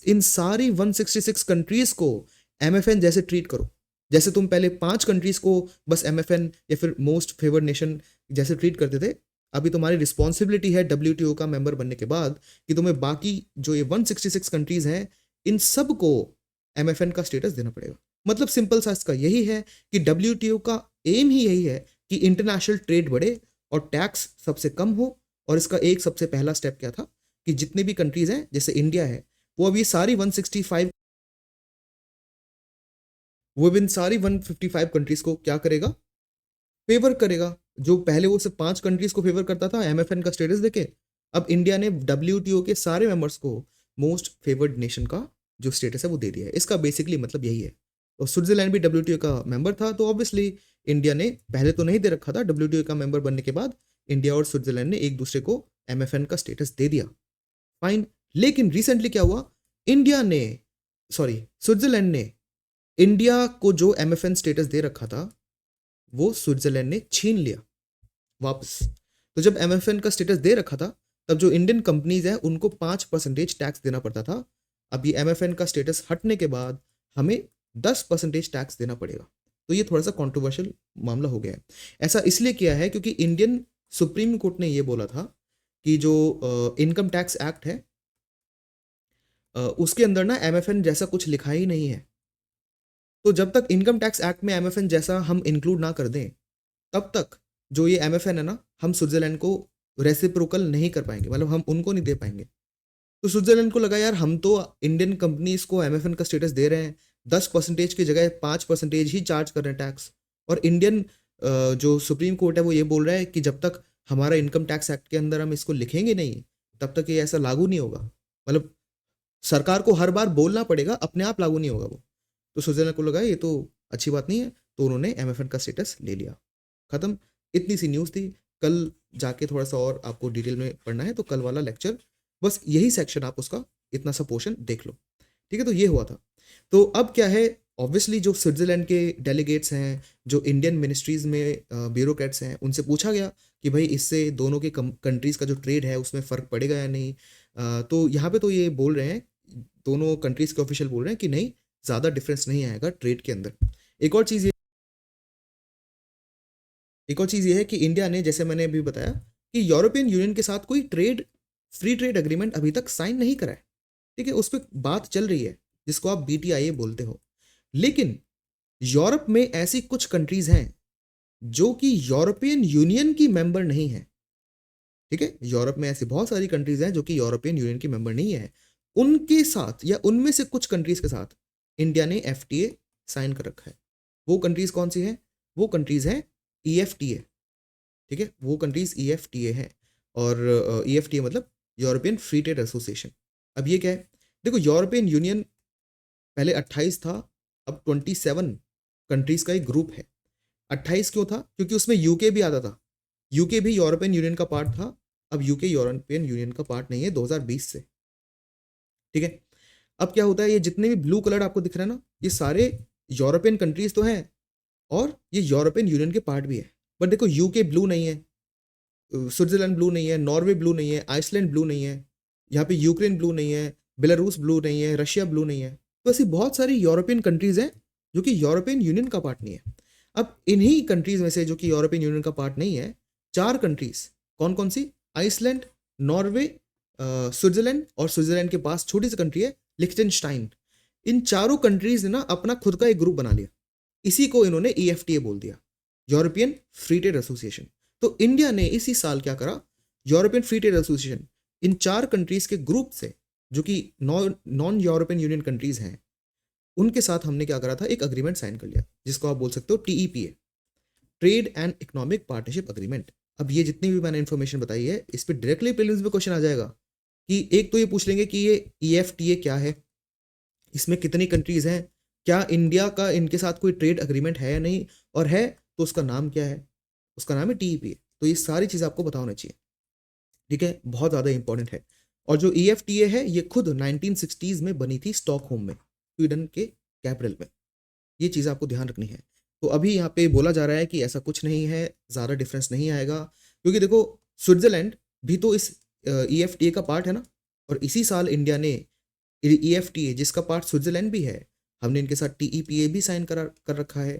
इन सारी 166 कंट्रीज को MFN जैसे ट्रीट करो, जैसे तुम पहले 5 कंट्रीज को बस MFN या फिर मोस्ट फेवर्ड नेशन जैसे ट्रीट करते थे, अभी तुम्हारी रिस्पॉन्सिबिलिटी है WTO का मेंबर बनने के बाद कि तुम्हें बाकी जो ये 166 कंट्रीज हैं इन सब को MFN का स्टेटस देना पड़ेगा। मतलब सिंपल सा इसका यही है कि WTO का एम ही यही है कि इंटरनेशनल ट्रेड बढ़े और टैक्स सबसे कम हो। और इसका एक सबसे पहला स्टेप क्या था कि जितनी भी कंट्रीज हैं जैसे इंडिया है वो अब ये सारी 165 वो इन सारी 155 कंट्रीज को क्या करेगा, फेवर करेगा। जो पहले वो सिर्फ 5 कंट्रीज को फेवर करता था MFN का स्टेटस देके, अब इंडिया ने WTO के सारे मेंबर्स को मोस्ट फेवर्ड नेशन का जो स्टेटस है वो दे दिया है। इसका बेसिकली मतलब यही है। और स्विट्जरलैंड भी WTO का मेंबर था, तो ऑब्वियसली इंडिया ने पहले तो नहीं दे रखा था, WTO का मेंबर बनने के बाद इंडिया और स्विट्जरलैंड ने एक दूसरे को MFN का स्टेटस दे दिया। फाइन। लेकिन रिसेंटली क्या हुआ, स्विट्जरलैंड ने इंडिया को जो MFN स्टेटस दे रखा था वो स्विट्जरलैंड ने छीन लिया वापस। तो जब MFN का स्टेटस दे रखा था तब जो इंडियन कंपनीज है उनको 5% टैक्स देना पड़ता था। अब ये MFN का स्टेटस हटने के बाद हमें 10% टैक्स देना पड़ेगा। तो ये थोड़ा सा कंट्रोवर्शियल मामला हो गया है। ऐसा इसलिए किया है क्योंकि इंडियन सुप्रीम कोर्ट ने ये बोला था कि जो इनकम टैक्स एक्ट है उसके अंदर ना MFN जैसा कुछ लिखा ही नहीं है। तो जब तक इनकम टैक्स एक्ट में MFN जैसा हम इंक्लूड ना कर दें तब तक जो ये MFN है ना, हम स्विट्जरलैंड को रेसिप्रोकल नहीं कर पाएंगे, मतलब हम उनको नहीं दे पाएंगे। तो स्विट्जरलैंड को लगा यार हम तो इंडियन कंपनीज को MFN का स्टेटस दे रहे हैं, 10% की जगह 5% ही चार्ज कर रहे हैं टैक्स। और इंडियन जो सुप्रीम कोर्ट है वो ये बोल रहा है कि जब तक हमारा इनकम टैक्स एक्ट के अंदर हम इसको लिखेंगे नहीं तब तक ये ऐसा लागू नहीं होगा। मतलब सरकार को हर बार बोलना पड़ेगा, अपने आप लागू नहीं होगा वो। तो स्विट्जरलैंड को लगा ये तो अच्छी बात नहीं है, तो उन्होंने MFN का स्टेटस ले लिया। खत्म। इतनी सी न्यूज़ थी। कल जाके थोड़ा सा और आपको डिटेल में पढ़ना है तो कल वाला लेक्चर, बस यही सेक्शन आप उसका इतना सा पोर्शन देख लो। ठीक है, तो ये हुआ था। तो अब क्या है, ऑब्वियसली जो स्विट्जरलैंड के डेलीगेट्स हैं, जो इंडियन मिनिस्ट्रीज में ब्यूरोक्रेट्स हैं, उनसे पूछा गया कि भाई इससे दोनों के कंट्रीज़ का जो ट्रेड है उसमें फ़र्क पड़ेगा या नहीं। तो यहाँ पे तो ये बोल रहे हैं, दोनों कंट्रीज़ के ऑफिशियल बोल रहे हैं कि नहीं, ज़्यादा डिफरेंस नहीं आएगा ट्रेड के अंदर। एक और चीज़ ये है कि इंडिया ने, जैसे मैंने अभी बताया, कि यूरोपियन यूनियन के साथ कोई फ्री ट्रेड एग्रीमेंट अभी तक साइन नहीं करा है। ठीक है, उस पर बात चल रही है जिसको आप BTIA बोलते हो। लेकिन यूरोप में ऐसी कुछ कंट्रीज हैं जो कि यूरोपियन यूनियन की मेंबर नहीं है। ठीक है, यूरोप में ऐसी बहुत सारी कंट्रीज हैं जो कि यूरोपियन यूनियन की मेंबर नहीं है। उनके साथ या उनमें से कुछ कंट्रीज के साथ इंडिया ने FTA साइन कर रखा है। वो कंट्रीज कौन सी हैं? वो कंट्रीज हैं EFTA। ठीक है, वो कंट्रीज EFTA है। और EFTA मतलब यूरोपियन फ्री ट्रेड एसोसिएशन। अब ये क्या है, देखो यूरोपियन यूनियन पहले 28 था, अब 27 कंट्रीज का एक ग्रुप है। 28 क्यों था? क्योंकि उसमें UK भी आता था। UK भी यूरोपियन यूनियन का पार्ट था। अब UK यूरोपियन यूनियन का पार्ट नहीं है 2020 से। ठीक है, अब क्या होता है, ये जितने भी ब्लू कलर आपको दिख रहा है ना, ये सारे यूरोपियन कंट्रीज तो हैं और ये यूरोपियन यूनियन के पार्ट भी है। बट देखो UK ब्लू नहीं है, स्विट्जरलैंड ब्लू नहीं है, नॉर्वे ब्लू नहीं है, आइसलैंड ब्लू नहीं है, यहाँ पे यूक्रेन ब्लू नहीं है, बेलारूस ब्लू नहीं है, रशिया ब्लू नहीं है। तो ऐसी बहुत सारी यूरोपियन कंट्रीज हैं जो कि यूरोपियन यूनियन का पार्ट नहीं है। अब इन्हीं कंट्रीज में से जो कि यूरोपियन यूनियन का पार्ट नहीं है, 4 कंट्रीज कौन कौन सी? आइसलैंड, नॉर्वे, स्विट्जरलैंड, और स्विट्जरलैंड के पास छोटी सी कंट्री है लिechtenstein। इन चारों कंट्रीज ने ना अपना खुद का एक ग्रुप बना लिया। इसी को इन्होंने EFTA बोल दिया, यूरोपियन फ्री ट्रेड एसोसिएशन। तो इंडिया ने इसी साल क्या करा, यूरोपियन फ्री ट्रेड एसोसिएशन, इन 4 कंट्रीज के ग्रुप से जो कि नॉन यूरोपियन यूनियन कंट्रीज हैं, उनके साथ हमने क्या करा था, एक अग्रीमेंट साइन कर लिया जिसको आप बोल सकते हो TEPA, trade and economic partnership agreement. अब ये जितनी भी मैंने इन्फॉर्मेशन बताई है इस पर डायरेक्टली प्रीलिम्स में क्वेश्चन आ जाएगा कि एक तो ये पूछ लेंगे कि ये EFTA क्या है, इसमें कितनी कंट्रीज हैं, क्या इंडिया का इनके साथ कोई ट्रेड अग्रीमेंट है या नहीं, और है तो उसका नाम क्या है? उसका नाम है TEPA। तो ये सारी चीज़ आपको पता होना चाहिए। ठीक है, बहुत ज़्यादा इंपॉर्टेंट है। और जो EFTA है ये खुद 1960s में बनी थी स्टॉकहोम में, स्वीडन के कैपिटल में। ये चीज़ आपको ध्यान रखनी है। तो अभी यहाँ पे बोला जा रहा है कि ऐसा कुछ नहीं है, ज़्यादा डिफरेंस नहीं आएगा, क्योंकि देखो स्विट्जरलैंड भी तो इस EFTA का पार्ट है ना। और इसी साल इंडिया ने EFTA जिसका पार्ट स्विट्जरलैंड भी है, हमने इनके साथ टीईपीए भी साइन कर रखा है।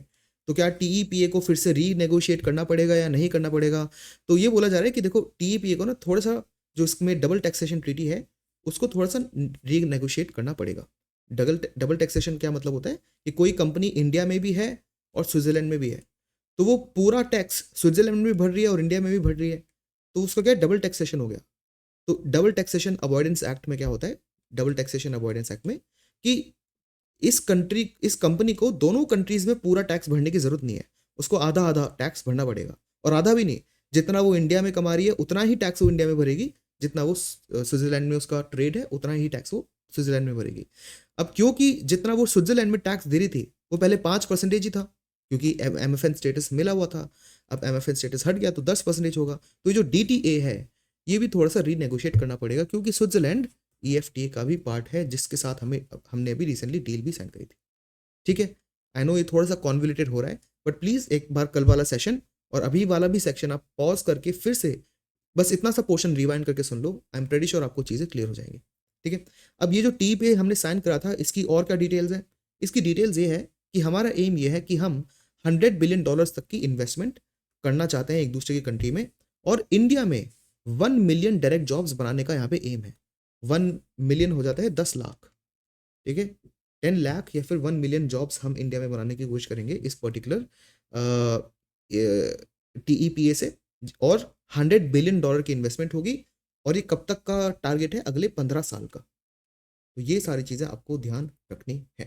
तो क्या टीईपीए को फिर से रीनेगोशिएट करना पड़ेगा या नहीं करना पड़ेगा? तो ये बोला जा रहा है कि देखो टीईपीए को ना थोड़ा-सा, जो इसमें डबल टैक्सेशन ट्रीटी है, उसको थोड़ा-सा रीनेगोशिएट करना पड़ेगा। डबल डबल टैक्सेशन क्या मतलब होता है कि कोई कंपनी इंडिया में भी है और स्विट्ज़रलैंड में भी है, तो वो पूरा टैक्स स्विट्ज़रलैंड में भी भर रही है और इंडिया में भी भर रही है, तो उसका क्या है, डबल टैक्सेशन हो गया। तो डबल टैक्सेशन अवॉइडेंस एक्ट में क्या होता है, डबल टैक्सेशन अवॉइडेंस एक्ट में, कि इस कंपनी को दोनों कंट्रीज में पूरा टैक्स भरने की जरूरत नहीं है, उसको आधा आधा टैक्स भरना पड़ेगा। और आधा भी नहीं, जितना वो इंडिया में कमा रही है उतना ही टैक्स वो इंडिया में भरेगी, जितना वो स्विट्जरलैंड में उसका ट्रेड है उतना ही टैक्स वो स्विट्जरलैंड में भरेगी। अब क्योंकि जितना वो स्विट्जरलैंड में टैक्स दे रही थी वो पहले 5% ही था, क्योंकि एमएफएन स्टेटस मिला हुआ था। अब एमएफएन स्टेटस हट गया तो 10% होगा। तो ये जो डीटीए है ये भी थोड़ा सा रीनेगोशिएट करना पड़ेगा, क्योंकि स्विट्जरलैंड ईएफटीए का भी पार्ट है, जिसके साथ हमने अभी रिसेंटली डील भी साइन करी थी। ठीक है, आई नो ये थोड़ा सा कॉन्वोल्यूटेड हो रहा है, बट प्लीज एक बार कल वाला सेशन और अभी वाला भी सेक्शन आप पॉज करके फिर से बस इतना सा पोर्शन रिवाइंड करके सुन लो। आई एम प्रेटी श्योर आपको चीजें क्लियर हो जाएंगी। ठीक है, अब ये जो टी पे हमने साइन करा था, इसकी और क्या डिटेल्स है? इसकी डिटेल्स ये है कि हमारा एम ये है कि हम $100 बिलियन तक की इन्वेस्टमेंट करना चाहते हैं एक दूसरे की कंट्री में, और इंडिया में 1 मिलियन डायरेक्ट जॉब्स बनाने का यहाँ पे एम है। 1 मिलियन हो जाता है 10 लाख। ठीक है, 10 लाख या फिर 1 मिलियन जॉब्स हम इंडिया में बनाने की कोशिश करेंगे इस पर्टिकुलर टीईपीए से, और $100 बिलियन की इन्वेस्टमेंट होगी। और ये कब तक का टारगेट है? अगले 15 साल का। तो ये सारी चीजें आपको ध्यान रखनी है।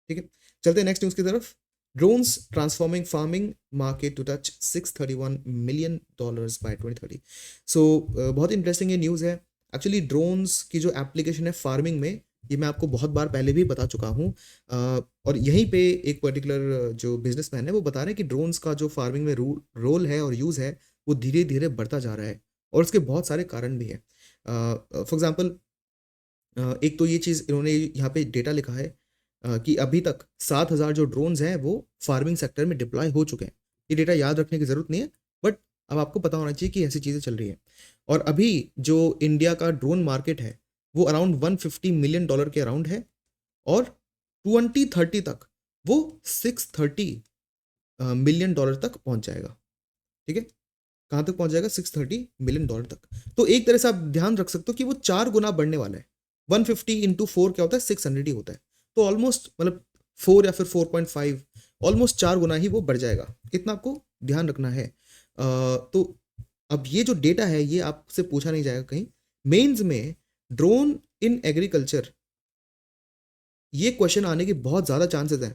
ठीक है, चलते हैं नेक्स्ट न्यूज की तरफ। Drones transforming farming market to touch $631 million by 2030। So बहुत इंटरेस्टिंग ये न्यूज़ है। एक्चुअली ड्रोन्स की जो एप्लीकेशन है फार्मिंग में, ये मैं आपको बहुत बार पहले भी बता चुका हूँ। और यहीं पे एक पर्टिकुलर जो बिजनेसमैन है वो बता रहे हैं कि ड्रोन्स का जो फार्मिंग में रोल है और यूज़ है वो धीरे धीरे बढ़ता जा रहा है, और उसके बहुत सारे कारण भी हैं। फॉर एग्जाम्पल, एक तो ये चीज़ इन्होंने यहाँ पे डेटा लिखा है कि अभी तक 7,000 जो ड्रोन्स हैं वो फार्मिंग सेक्टर में डिप्लॉय हो चुके हैं। ये डेटा याद रखने की ज़रूरत नहीं है, बट अब आपको पता होना चाहिए कि ऐसी चीज़ें चल रही हैं। और अभी जो इंडिया का ड्रोन मार्केट है वो अराउंड $150 मिलियन के अराउंड है, और 2030 तक वो $630 मिलियन तक पहुंच जाएगा। ठीक है, कहाँ तक पहुंच जाएगा? $630 मिलियन तक। तो एक तरह से आप ध्यान रख सकते हो कि वो 4 गुना बढ़ने वाला है। 150 इंटू 4 क्या होता है? 600 ही होता है। तो ऑलमोस्ट मतलब 4 या फिर 4.5, ऑलमोस्ट 4 गुना ही वो बढ़ जाएगा। इतना आपको ध्यान रखना है। तो अब ये जो डेटा है ये आपसे पूछा नहीं जाएगा कहीं मेंस में, ड्रोन इन एग्रीकल्चर, ये क्वेश्चन आने के बहुत ज़्यादा चांसेस हैं,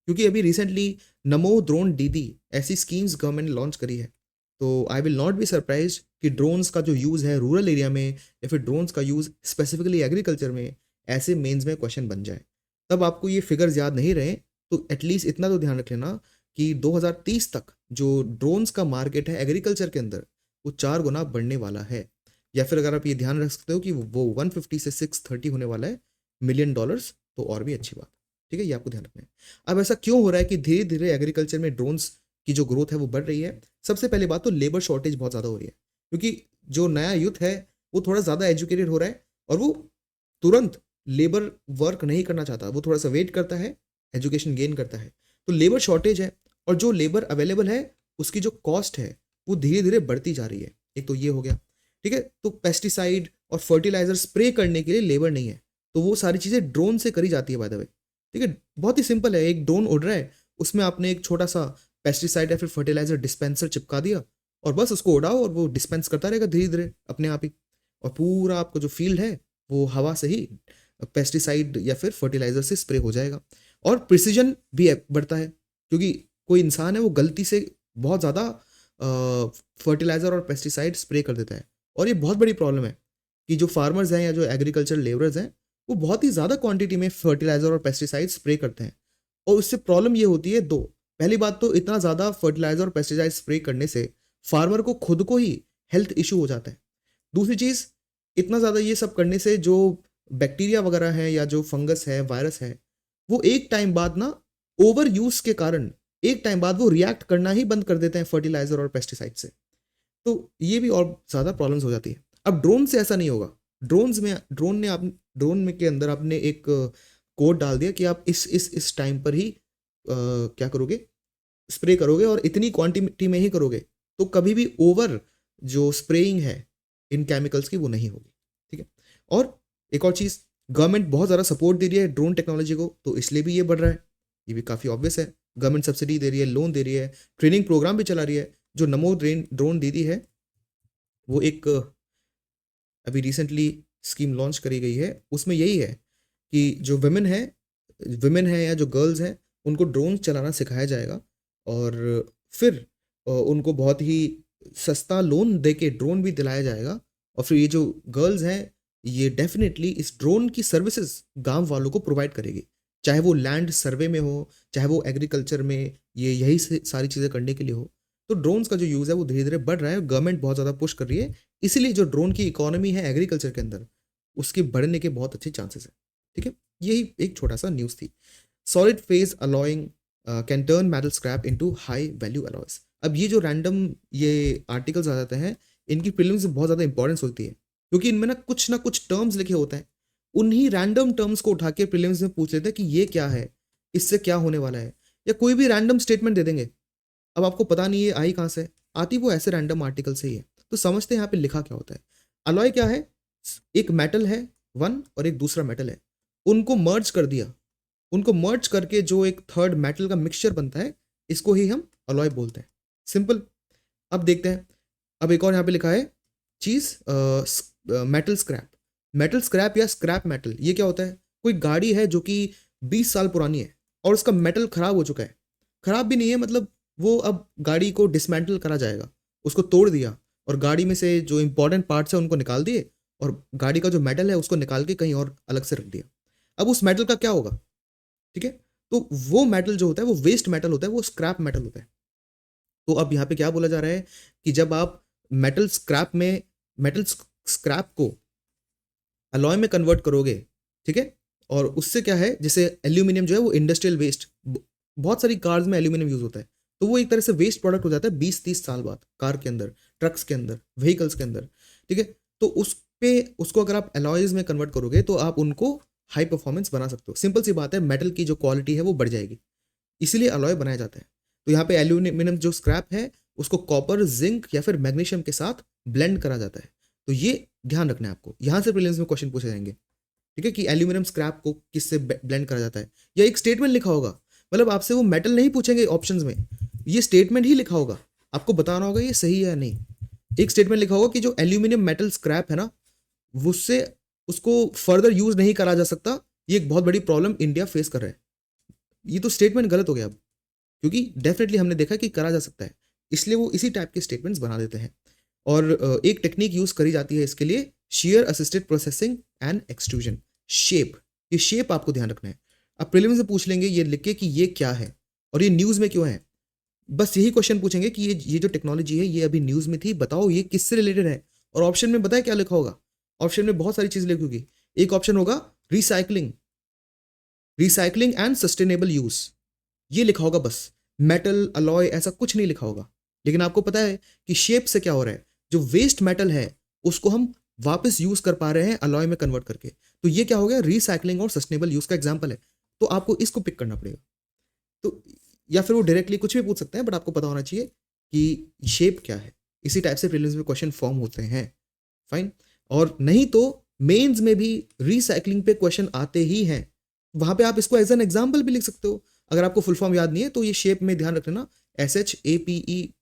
क्योंकि अभी रिसेंटली नमो ड्रोन दीदी ऐसी स्कीम्स गवर्नमेंट ने लॉन्च करी है। तो I will not be surprise कि ड्रोन्स का जो यूज़ है रूरल एरिया में, या फिर ड्रोन्स का यूज़ स्पेसिफिकली एग्रीकल्चर में ऐसे मेंस में क्वेश्चन बन जाए। तब आपको ये फिगर्स याद नहीं रहे तो एटलीस्ट इतना तो ध्यान रख लेना कि 2030 तक जो ड्रोन्स का मार्केट है एग्रीकल्चर के अंदर वो 4 गुना बढ़ने वाला है। या फिर अगर आप ये ध्यान रख सकते हो कि वो 150 से 630 होने वाला है मिलियन डॉलर्स, तो और भी अच्छी बात। ठीक है, ये आपको ध्यान रखना है। अब ऐसा क्यों हो रहा है कि धीरे धीरे एग्रीकल्चर में ड्रोन्स की जो ग्रोथ है वो बढ़ रही है? सबसे पहले बात तो लेबर शॉर्टेज बहुत ज़्यादा हो रही है, क्योंकि जो नया यूथ है वो थोड़ा ज़्यादा एजुकेटेड हो रहा है, और वो तुरंत लेबर वर्क नहीं करना चाहता, वो थोड़ा सा वेट करता है, एजुकेशन गेन करता है। तो लेबर शॉर्टेज है, और जो लेबर अवेलेबल है उसकी जो कॉस्ट है वो धीरे धीरे बढ़ती जा रही है। एक तो ये हो गया। ठीक है, तो पेस्टिसाइड और फर्टिलाइजर स्प्रे करने के लिए लेबर नहीं है, तो वो सारी चीज़ें ड्रोन से करी जाती है बाय द वे। ठीक है, बहुत ही सिंपल है, एक ड्रोन उड़ रहा है, उसमें आपने एक छोटा सा पेस्टिसाइड या फिर फर्टिलाइजर डिस्पेंसर चिपका दिया, और बस उसको उड़ाओ और वो डिस्पेंस करता रहेगा धीरे धीरे अपने आप ही, और पूरा आपको जो फील्ड है वो हवा से ही पेस्टिसाइड या फिर फर्टिलाइजर से स्प्रे हो जाएगा। और प्रिसीजन भी बढ़ता है, क्योंकि कोई इंसान है वो गलती से बहुत ज़्यादा फर्टिलाइजर और पेस्टिसाइड स्प्रे कर देता है, और ये बहुत बड़ी प्रॉब्लम है कि जो फार्मर्स हैं या जो एग्रीकल्चर लेबरर्स हैं वो बहुत ही ज़्यादा क्वांटिटी में फर्टिलाइजर और पेस्टिसाइड स्प्रे करते हैं। और उससे प्रॉब्लम ये होती है दो। पहली बात तो इतना ज़्यादा फर्टिलाइजर और पेस्टिसाइड स्प्रे करने से फार्मर को खुद को ही हेल्थ इशू हो जाता है। दूसरी चीज़, इतना ज़्यादा ये सब करने से जो बैक्टीरिया वगैरह है या जो फंगस है, वायरस है, वो एक टाइम बाद ना ओवर यूज के कारण एक टाइम बाद वो रिएक्ट करना ही बंद कर देते हैं फर्टिलाइजर और पेस्टिसाइड से। तो ये भी और ज़्यादा प्रॉब्लम्स हो जाती है। अब ड्रोन से ऐसा नहीं होगा। ड्रोन में के अंदर आपने एक कोड डाल दिया कि आप इस टाइम पर ही क्या करोगे, स्प्रे करोगे और इतनी क्वांटिटी में ही करोगे, तो कभी भी ओवर जो स्प्रेइंग है इन केमिकल्स की वो नहीं होगी, ठीक है। और एक और चीज़, गवर्नमेंट बहुत ज़्यादा सपोर्ट दे रही है ड्रोन टेक्नोलॉजी को, तो इसलिए भी ये बढ़ रहा है, ये भी काफ़ी ऑब्वियस है। गवर्नमेंट सब्सिडी दे रही है, लोन दे रही है, ट्रेनिंग प्रोग्राम भी चला रही है। जो नमो ड्रोन दीदी है, वो एक अभी रिसेंटली स्कीम लॉन्च करी गई है, उसमें यही है कि जो विमेन है या जो गर्ल्स हैं, उनको ड्रोन चलाना सिखाया जाएगा और फिर उनको बहुत ही सस्ता लोन दे के ड्रोन भी दिलाया जाएगा। और फिर ये जो गर्ल्स हैं, ये डेफिनेटली इस ड्रोन की सर्विसेज गांव वालों को प्रोवाइड करेगी, चाहे वो लैंड सर्वे में हो, चाहे वो एग्रीकल्चर में, ये यही सारी चीज़ें करने के लिए हो। तो ड्रोन्स का जो यूज़ है वो धीरे धीरे बढ़ रहा है, गवर्नमेंट बहुत ज़्यादा पुश कर रही है, इसीलिए जो ड्रोन की इकोनॉमी है एग्रीकल्चर के अंदर, उसके बढ़ने के बहुत अच्छे चांसेस है, ठीक है। यही एक छोटा सा न्यूज़ थी। Solid phase alloying can turn metal scrap into high value alloys. अब ये जो रैंडम ये आर्टिकल्स आ जाते हैं, इनकी प्रीलिम्स में बहुत ज़्यादा इंपॉर्टेंस होती है, क्योंकि इनमें ना कुछ टर्म्स लिखे होते हैं, उन्हीं रैंडम टर्म्स को उठा के प्रीलिम्स में पूछ लेते हैं कि ये क्या है, इससे क्या होने वाला है, या कोई भी रैंडम स्टेटमेंट दे देंगे। अब आपको पता नहीं ये आई कहाँ से, आती वो ऐसे रैंडम आर्टिकल से ही है। तो समझते हैं यहाँ पे लिखा क्या होता है। अलॉय क्या है, एक मेटल है वन और एक दूसरा मेटल है, उनको मर्ज कर दिया, उनको मर्ज करके जो एक थर्ड मेटल का मिक्सचर बनता है, इसको ही हम अलॉय बोलते हैं, सिंपल। अब देखते हैं, अब एक और यहाँ पे लिखा है चीज, मेटल स्क्रैप। मेटल स्क्रैप या स्क्रैप मेटल, ये क्या होता है, कोई गाड़ी है जो कि 20 साल पुरानी है और उसका मेटल खराब हो चुका है, खराब भी नहीं है, मतलब वो अब गाड़ी को डिसमेंटल करा जाएगा, उसको तोड़ दिया और गाड़ी में से जो इंपॉर्टेंट पार्ट्स है उनको निकाल दिए और गाड़ी का जो मेटल है उसको निकाल के कहीं और अलग से रख दिया। अब उस मेटल का क्या होगा, ठीक है। तो वो मेटल जो होता है वो वेस्ट मेटल होता है, वो स्क्रैप मेटल होता है। तो अब यहाँ पे क्या बोला जा रहा है कि जब आप मेटल स्क्रैप को अलॉय में कन्वर्ट करोगे, ठीक है, और उससे क्या है, जैसे एल्यूमिनियम जो है वो इंडस्ट्रियल वेस्ट, बहुत सारी कार्स में एल्यूमिनियम यूज होता है, तो वो एक तरह से वेस्ट प्रोडक्ट हो जाता है 20-30 साल बाद, कार के अंदर, ट्रक्स के अंदर, व्हीकल्स के अंदर, ठीक है। तो उसको अगर आप अलॉयज में कन्वर्ट करोगे तो आप उनको हाई परफॉर्मेंस बना सकते हो। सिंपल सी बात है, मेटल की जो क्वालिटी है वो बढ़ जाएगी, इसीलिए अलॉय बनाया जाता है। तो यहाँ पे एल्यूमिनियम जो स्क्रैप है उसको कॉपर, जिंक या फिर मैग्नीशियम के साथ ब्लेंड करा जाता है। तो ये ध्यान रखना है आपको, यहाँ से प्रीलिम्स में क्वेश्चन पूछे जाएंगे, ठीक है, कि एल्यूमिनियम स्क्रैप को किससे ब्लेंड करा जाता है, या एक स्टेटमेंट लिखा होगा, मतलब आपसे वो मेटल नहीं पूछेंगे ऑप्शंस में, ये स्टेटमेंट ही लिखा होगा, आपको बताना होगा ये सही है या नहीं। एक स्टेटमेंट लिखा होगा कि जो एल्यूमिनियम मेटल स्क्रैप है ना, उससे उसको फर्दर यूज नहीं करा जा सकता, ये एक बहुत बड़ी प्रॉब्लम इंडिया फेस कर रहा है। ये तो स्टेटमेंट गलत हो गया अब, क्योंकि डेफिनेटली हमने देखा कि करा जा सकता है, इसलिए वो इसी टाइप के स्टेटमेंट्स बना देते हैं। और एक टेक्निक यूज करी जाती है इसके लिए, share assisted processing and extrusion. Shape, ये शेप आपको ध्यान रखना है। अब प्रीलिम्स में पूछ लेंगे ये लिख के कि ये क्या है और ये न्यूज़ में क्यों है, बस यही क्वेश्चन पूछेंगे कि ये जो टेक्नोलॉजी है ये अभी न्यूज़ में थी, बताओ ये किससे रिलेटेड है। और ऑप्शन में बताए क्या लिखा होगा, ऑप्शन में बहुत सारी चीज़ लिखी होगी। एक ऑप्शन होगा recycling, recycling and sustainable use, ये लिखा होगा बस, मेटल अलॉय ऐसा कुछ नहीं लिखा होगा। लेकिन आपको पता है कि शेप से क्या हो रहा है, जो वेस्ट मेटल है उसको हम वापस यूज कर पा रहे हैं अलॉय में कन्वर्ट करके, तो ये क्या हो गया, रिसाइकलिंग और सस्टेनेबल यूज का एग्जांपल है। तो आपको इसको पिक करना पड़ेगा। तो या फिर वो डायरेक्टली कुछ भी पूछ सकते हैं, बट आपको पता होना चाहिए कि शेप क्या है। इसी टाइप से प्रीलिम्स में क्वेश्चन फॉर्म होते हैं, फाइन। और नहीं तो मेंस में भी रिसाइकलिंग पे क्वेश्चन आते ही हैं, वहां पे आप इसको एज एन एग्जाम्पल भी लिख सकते हो। अगर आपको फुल फॉर्म याद नहीं है तो ये शेप में ध्यान रखना, SHAPE,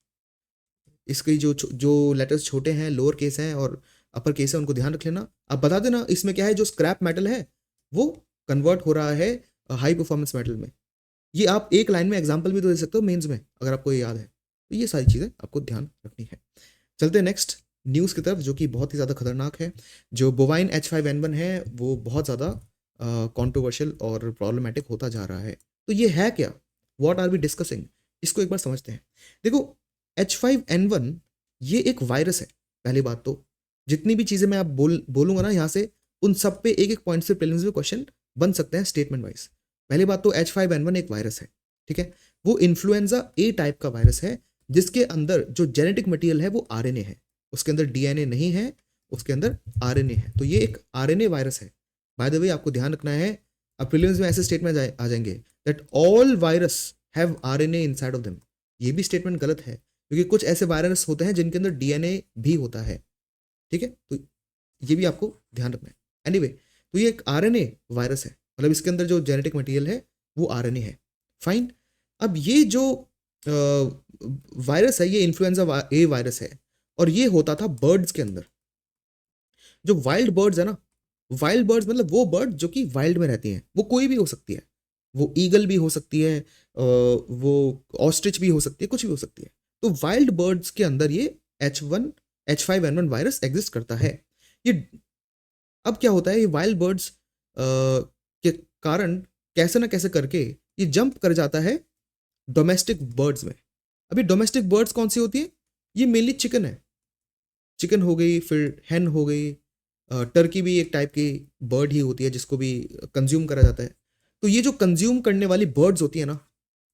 इसके जो लेटर्स छोटे हैं, लोअर केस हैं और अपर केस है, उनको ध्यान रख लेना। अब बता देना इसमें क्या है, जो स्क्रैप मेटल है वो कन्वर्ट हो रहा है हाई परफॉर्मेंस मेटल में। ये आप एक लाइन में एग्जांपल भी तो दे सकते हो मेंस में, अगर आपको ये याद है। तो ये सारी चीज़ें आपको ध्यान रखनी है। चलते हैं नेक्स्ट न्यूज़ की तरफ, जो कि बहुत ही ज़्यादा खतरनाक है। जो बोवाइन H5N1 है वो बहुत ज़्यादा कंट्रोवर्शियल और प्रॉब्लमेटिक होता जा रहा है। तो ये है क्या, व्हाट आर वी डिस्कसिंग, इसको एक बार समझते हैं। देखो, H5N1 ये एक वायरस है। पहली बात तो जितनी भी चीज़ें मैं आप बोलूँगा ना यहाँ से, उन सब पे एक एक पॉइंट से प्रीलिम्स में क्वेश्चन बन सकते हैं स्टेटमेंट वाइज। पहली बात तो H5N1 एक वायरस है, ठीक है। वो इन्फ्लुएंजा ए टाइप का वायरस है, जिसके अंदर जो जेनेटिक मटेरियल है वो RNA है, उसके अंदर DNA नहीं है, उसके अंदर RNA है। तो ये एक RNA वायरस है। बाय द वे आपको ध्यान रखना है, अब प्रीलिम्स में ऐसे स्टेटमेंट आ जाएंगे that all virus have RNA inside of them. ये भी स्टेटमेंट गलत है, क्योंकि कुछ ऐसे वायरस होते हैं जिनके अंदर डीएनए भी होता है। ठीक है, तो ये भी आपको ध्यान रखना है। एनीवे, तो ये एक आरएनए वायरस है, मतलब इसके अंदर जो जेनेटिक मटेरियल है वो आरएनए है। फाइन। अब ये जो वायरस है ये इन्फ्लुएंजा ए वायरस है, और ये होता था बर्ड्स के अंदर। जो वाइल्ड बर्ड्स है ना, वाइल्ड बर्ड्स मतलब वो बर्ड जो कि वाइल्ड में रहती हैं, वो कोई भी हो सकती है, वो ईगल भी हो सकती है, वो ऑस्ट्रिच भी हो सकती है, कुछ भी हो सकती है। तो वाइल्ड बर्ड्स के अंदर ये H5N1 वायरस एग्जिस्ट करता है। ये अब क्या होता है, ये वाइल्ड बर्ड्स के कारण कैसे ना कैसे करके ये जंप कर जाता है डोमेस्टिक बर्ड्स में। अभी डोमेस्टिक बर्ड्स कौन सी होती है? ये मेनली चिकन है। चिकन हो गई, फिर हैन हो गई, टर्की भी एक टाइप की बर्ड ही होती है जिसको भी कंज्यूम करा जाता है। तो ये जो कंज्यूम करने वाली बर्ड्स होती है ना,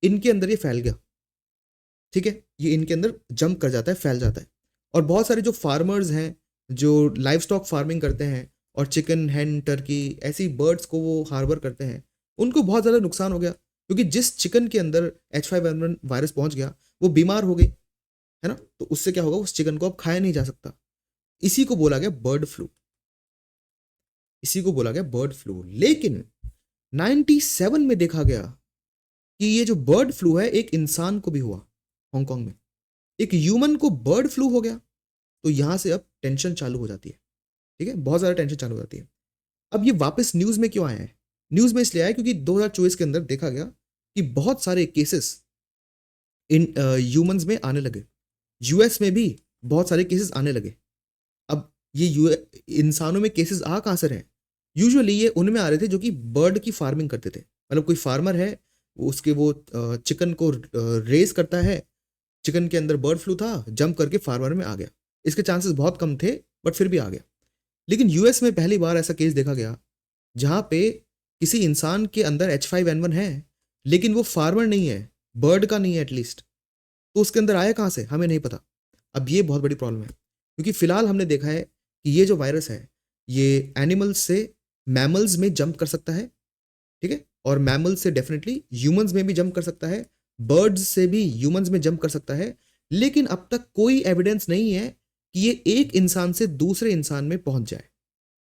इनके अंदर ये फैल गया। ठीक है, ये इनके अंदर जंप कर जाता है, फैल जाता है। और बहुत सारे जो फार्मर्स हैं जो लाइव स्टॉक फार्मिंग करते हैं और चिकन, हैन, टर्की ऐसी बर्ड्स को वो हार्बर करते हैं, उनको बहुत ज़्यादा नुकसान हो गया, क्योंकि जिस चिकन के अंदर H5N1 वायरस पहुंच गया वो बीमार हो गई, है ना। तो उससे क्या होगा, उस चिकन को अब खाया नहीं जा सकता। इसी को बोला गया बर्ड फ्लू, इसी को बोला गया बर्ड फ्लू। लेकिन 97 में देखा गया कि ये जो बर्ड फ्लू है एक इंसान को भी हुआ। हांगकांग में एक ह्यूमन को बर्ड फ्लू हो गया। तो यहां से अब टेंशन चालू हो जाती है। ठीक है, बहुत ज्यादा टेंशन चालू हो जाती है। अब ये वापस न्यूज में क्यों आया है? न्यूज में इसलिए आया क्योंकि 2024 के अंदर देखा गया कि बहुत सारे केसेस इन ह्यूमंस में आने लगे। यूएस में भी बहुत सारे केसेस आने लगे। अब ये इंसानों में केसेस आ कहां से रहे? यूजुअली ये उनमें आ रहे थे जो कि बर्ड की फार्मिंग करते थे। मतलब कोई फार्मर है, उसके वो चिकन को रेस करता है, चिकन के अंदर बर्ड फ्लू था, जंप करके फार्मर में आ गया। इसके चांसेस बहुत कम थे, बट फिर भी आ गया। लेकिन यूएस में पहली बार ऐसा केस देखा गया जहां पे किसी इंसान के अंदर H5N1 है, लेकिन वो फार्मर नहीं है, बर्ड का नहीं है एटलीस्ट। तो उसके अंदर आया कहाँ से हमें नहीं पता। अब ये बहुत बड़ी प्रॉब्लम है, क्योंकि फिलहाल हमने देखा है कि ये जो वायरस है ये एनिमल्स से मैमल्स में जंप कर सकता है। ठीक है, और मैमल्स से डेफिनेटली ह्यूमंस में भी जंप कर सकता है, बर्ड्स से भी ह्यूमंस में जंप कर सकता है। लेकिन अब तक कोई एविडेंस नहीं है कि ये एक इंसान से दूसरे इंसान में पहुंच जाए।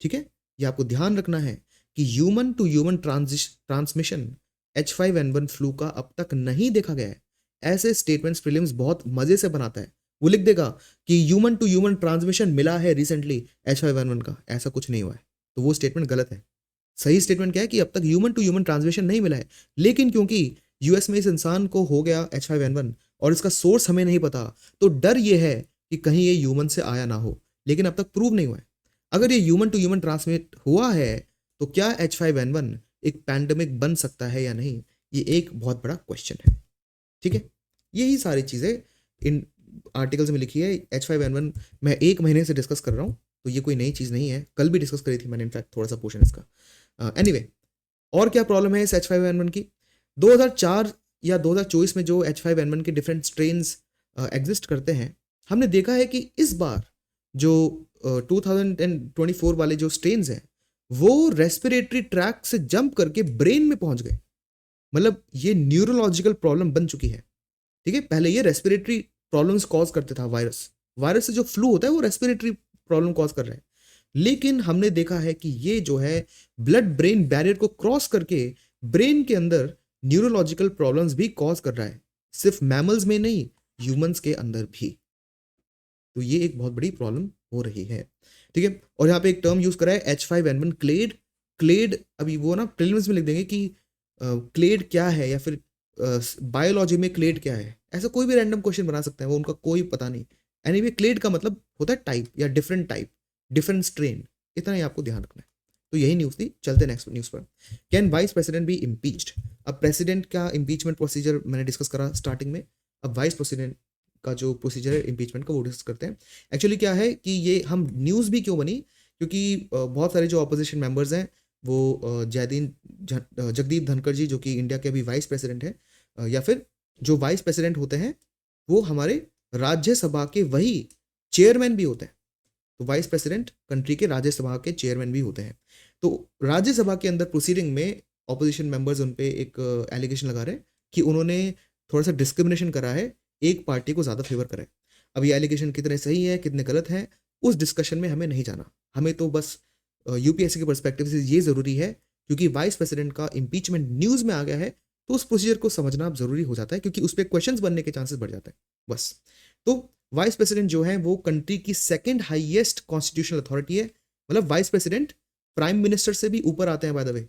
ठीक है, ये आपको ध्यान रखना है कि human to human transmission H5N1 flu का अब तक नहीं देखा गया है। ऐसे स्टेटमेंट्स प्रीलिम्स बहुत मजे से बनाता है। वो लिख देगा कि ह्यूमन टू ह्यूमन ट्रांसमिशन मिला है रिसेंटली H5N1 का, ऐसा कुछ नहीं हुआ है। तो वो स्टेटमेंट गलत है। सही स्टेटमेंट क्या है कि अब तक ह्यूमन टू ह्यूमन ट्रांसमिशन नहीं मिला है। लेकिन क्योंकि यूएस में इस इंसान को हो गया H5N1 और इसका सोर्स हमें नहीं पता, तो डर ये है कि कहीं ये ह्यूमन से आया ना हो। लेकिन अब तक प्रूव नहीं हुआ है। अगर ये ह्यूमन टू ह्यूमन ट्रांसमिट हुआ है तो क्या H5N1 एक पैंडेमिक बन सकता है या नहीं, ये एक बहुत बड़ा क्वेश्चन है। ठीक है, यही सारी चीज़ें इन आर्टिकल्स में लिखी है। H5N1 मैं 1 महीने से डिस्कस कर रहा हूँ, तो ये कोई नई चीज़ नहीं है। कल भी डिस्कस करी थी मैंने इनफैक्ट थोड़ा सा पोर्शन इसका। एनीवे, और क्या प्रॉब्लम है इस H5N1 की? 2004 या 2024 में जो H5N1 के डिफरेंट स्ट्रेन्स एग्जिस्ट करते हैं, हमने देखा है कि इस बार जो 2024 वाले जो स्ट्रेन्स हैं वो रेस्पिरेटरी ट्रैक से जंप करके ब्रेन में पहुंच गए। मतलब ये न्यूरोलॉजिकल प्रॉब्लम बन चुकी है। ठीक है, पहले ये रेस्पिरेटरी प्रॉब्लम्स कॉज करते था वायरस से जो फ्लू होता है वो रेस्पिरेटरी प्रॉब्लम कॉज कर रहा है। लेकिन हमने देखा है कि ये जो है ब्लड ब्रेन बैरियर को क्रॉस करके ब्रेन के अंदर न्यूरोलॉजिकल प्रॉब्लम्स भी कॉज कर रहा है, सिर्फ मैमल्स में नहीं, ह्यूमंस के अंदर भी। तो ये एक बहुत बड़ी प्रॉब्लम हो रही है। ठीक है, और यहाँ पे एक टर्म यूज करा है H5N1 क्लेड। क्लेड अभी वो ना प्रीलिम्स में लिख देंगे कि क्लेड क्या है, या फिर बायोलॉजी में क्लेड क्या है। ऐसा कोई भी रैंडम क्वेश्चन बना सकते हैं, वो उनका कोई पता नहीं। एनीवे, क्लेड का मतलब होता है टाइप या डिफरेंट टाइप, डिफरेंट स्ट्रेन। इतना ही आपको ध्यान रखना है। तो यही न्यूज़ थी। चलते नेक्स्ट न्यूज़ पर। Can vice president be impeached? अब प्रेसिडेंट का इम्पीचमेंट प्रोसीजर मैंने डिस्कस करा स्टार्टिंग में। अब वाइस प्रेसिडेंट का जो प्रोसीजर है इम्पीचमेंट का वो डिस्कस करते हैं। एक्चुअली क्या है कि ये हम न्यूज़ भी क्यों बनी, क्योंकि बहुत सारे जो अपोजिशन मेंबर्स हैं वो जगदीप धनखड़ जी जो कि इंडिया के अभी वाइस प्रेसिडेंट हैं, या फिर जो वाइस प्रेसिडेंट होते हैं वो हमारे राज्यसभा के वही चेयरमैन भी होते हैं। तो वाइस प्रेसिडेंट कंट्री के राज्यसभा के चेयरमैन भी होते हैं। तो राज्यसभा के अंदर प्रोसीडिंग में ऑपोजिशन मेंबर्स उन पे एक एलिगेशन लगा रहे हैं कि उन्होंने थोड़ा सा डिस्क्रिमिनेशन करा है, एक पार्टी को ज़्यादा फेवर करा है। अब ये एलिगेशन कितने सही है कितने गलत हैं उस डिस्कशन में हमें नहीं जाना। हमें तो बस यूपीएससी के पर्सपेक्टिव से ये ज़रूरी है, क्योंकि वाइस प्रेसिडेंट का इम्पीचमेंट न्यूज़ में आ गया है तो उस प्रोसीजर को समझना अब ज़रूरी हो जाता है, क्योंकि उस पर क्वेश्चंस बनने के चांसेस बढ़ जाते हैं बस। तो वाइस प्रेसिडेंट जो है वो कंट्री की सेकंड हाईएस्ट कॉन्स्टिट्यूशनल अथॉरिटी है। मतलब वाइस प्रेसिडेंट प्राइम मिनिस्टर से भी ऊपर आते हैं बाय द वे।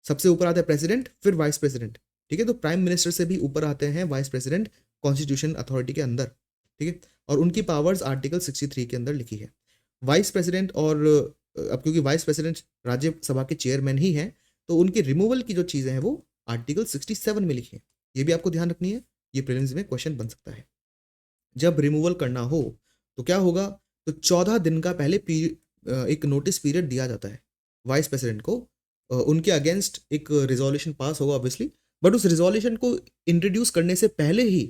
सबसे ऊपर आता है प्रेसिडेंट, फिर वाइस प्रेसिडेंट। ठीक है, तो प्राइम मिनिस्टर से भी ऊपर आते हैं वाइस प्रेसिडेंट कॉन्स्टिट्यूशन अथॉरिटी के अंदर। ठीक है, और उनकी पावर्स आर्टिकल 63 के अंदर लिखी है। वाइस प्रेसिडेंट और अब क्योंकि वाइस प्रेसिडेंट राज्यसभा के चेयरमैन ही हैं, तो उनकी रिमूवल की जो चीज़ें हैं वो आर्टिकल 67 में लिखी है। ये भी आपको ध्यान रखनी है, ये प्रीलिम्स में क्वेश्चन बन सकता है। जब रिमूवल करना हो तो क्या होगा, तो 14 दिन का पहले एक नोटिस पीरियड दिया जाता है वाइस प्रेसिडेंट को। उनके अगेंस्ट एक रिजोल्यूशन पास होगा ऑब्वियसली, बट उस रिजोल्यूशन को इंट्रोड्यूस करने से पहले ही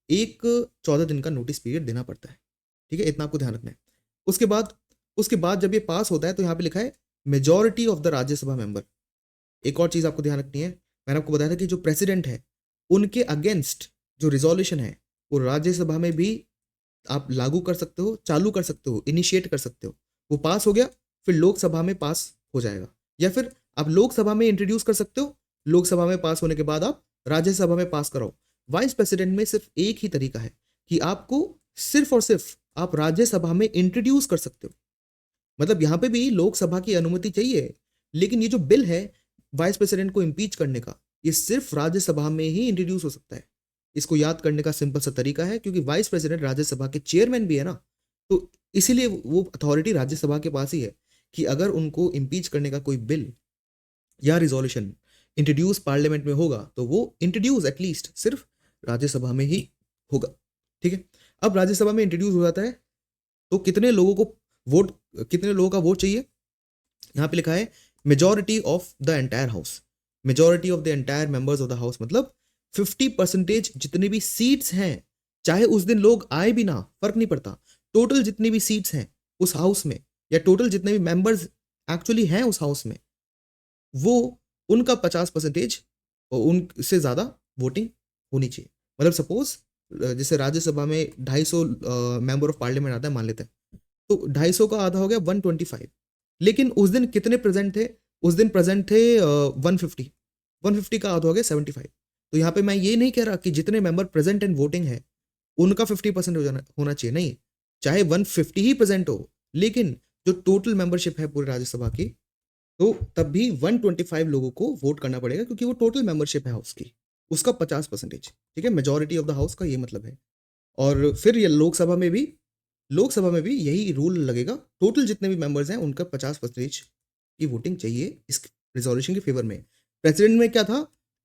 एक 14 दिन का नोटिस पीरियड देना पड़ता है। ठीक है, इतना आपको ध्यान रखना है। उसके बाद जब ये पास होता है तो यहाँ पे लिखा है majority of the Rajya Sabha member. एक और चीज़ आपको ध्यान रखनी है, मैंने आपको बताया था कि जो प्रेसिडेंट है उनके अगेंस्ट जो रिजोल्यूशन है वो राज्यसभा में भी आप लागू कर सकते हो, चालू कर सकते हो, इनिशिएट कर सकते हो। वो पास हो गया फिर लोकसभा में पास हो जाएगा, या फिर आप लोकसभा में इंट्रोड्यूस कर सकते हो, लोकसभा में पास होने के बाद आप राज्यसभा में पास कराओ। वाइस प्रेसिडेंट में सिर्फ एक ही तरीका है कि आपको सिर्फ और सिर्फ आप राज्यसभा में इंट्रोड्यूस कर सकते हो। मतलब यहाँ पे भी लोकसभा की अनुमति चाहिए, लेकिन ये जो बिल है वाइस प्रेसिडेंट को इम्पीच करने का, ये सिर्फ राज्यसभा में ही इंट्रोड्यूस हो सकता है। इसको याद करने का सिंपल सा तरीका है, क्योंकि वाइस प्रेसिडेंट राज्यसभा के चेयरमैन भी है ना, तो इसीलिए वो अथॉरिटी राज्यसभा के पास ही है कि अगर उनको इम्पीच करने का कोई बिल या रिजोल्यूशन इंट्रोड्यूस पार्लियामेंट में होगा तो वो इंट्रोड्यूस एटलीस्ट सिर्फ राज्यसभा में ही होगा। ठीक है, अब राज्यसभा में इंट्रोड्यूस हो जाता है तो कितने लोगों का वोट चाहिए, यहाँ पे लिखा है majority of the entire house. Majority of the entire members of the house मतलब 50% जितनी भी सीट्स हैं, चाहे उस दिन लोग आए भी ना, फर्क नहीं पड़ता, टोटल जितनी भी सीट्स हैं उस हाउस में, या टोटल जितने भी मेंबर्स एक्चुअली हैं उस हाउस में, वो उनका 50% और उनसे ज़्यादा वोटिंग होनी चाहिए। मतलब सपोज जैसे राज्यसभा में 250 मेंबर ऑफ पार्लियामेंट आता है मान लेते हैं, तो 250 का आधा हो गया 125, लेकिन उस दिन कितने प्रेजेंट थे, उस दिन प्रेजेंट थे 150 का आधा हो गया 75। तो यहाँ पे मैं ये नहीं कह रहा कि जितने मेंबर प्रेजेंट एंड वोटिंग है उनका 50% होना चाहिए, नहीं, चाहे 150 ही प्रेजेंट हो, लेकिन जो टोटल मेंबरशिप है पूरे राज्यसभा की, तो तब भी 125 लोगों को वोट करना पड़ेगा, क्योंकि वो टोटल मेंबरशिप है हाउस की, उसका 50%। ठीक है, मेजॉरिटी ऑफ द हाउस का ये मतलब है। और फिर ये लोकसभा में भी यही रूल लगेगा, टोटल जितने भी मेंबर्स हैं उनका 50% की वोटिंग चाहिए इस रिजोल्यूशन के फेवर में। प्रेसिडेंट में क्या था,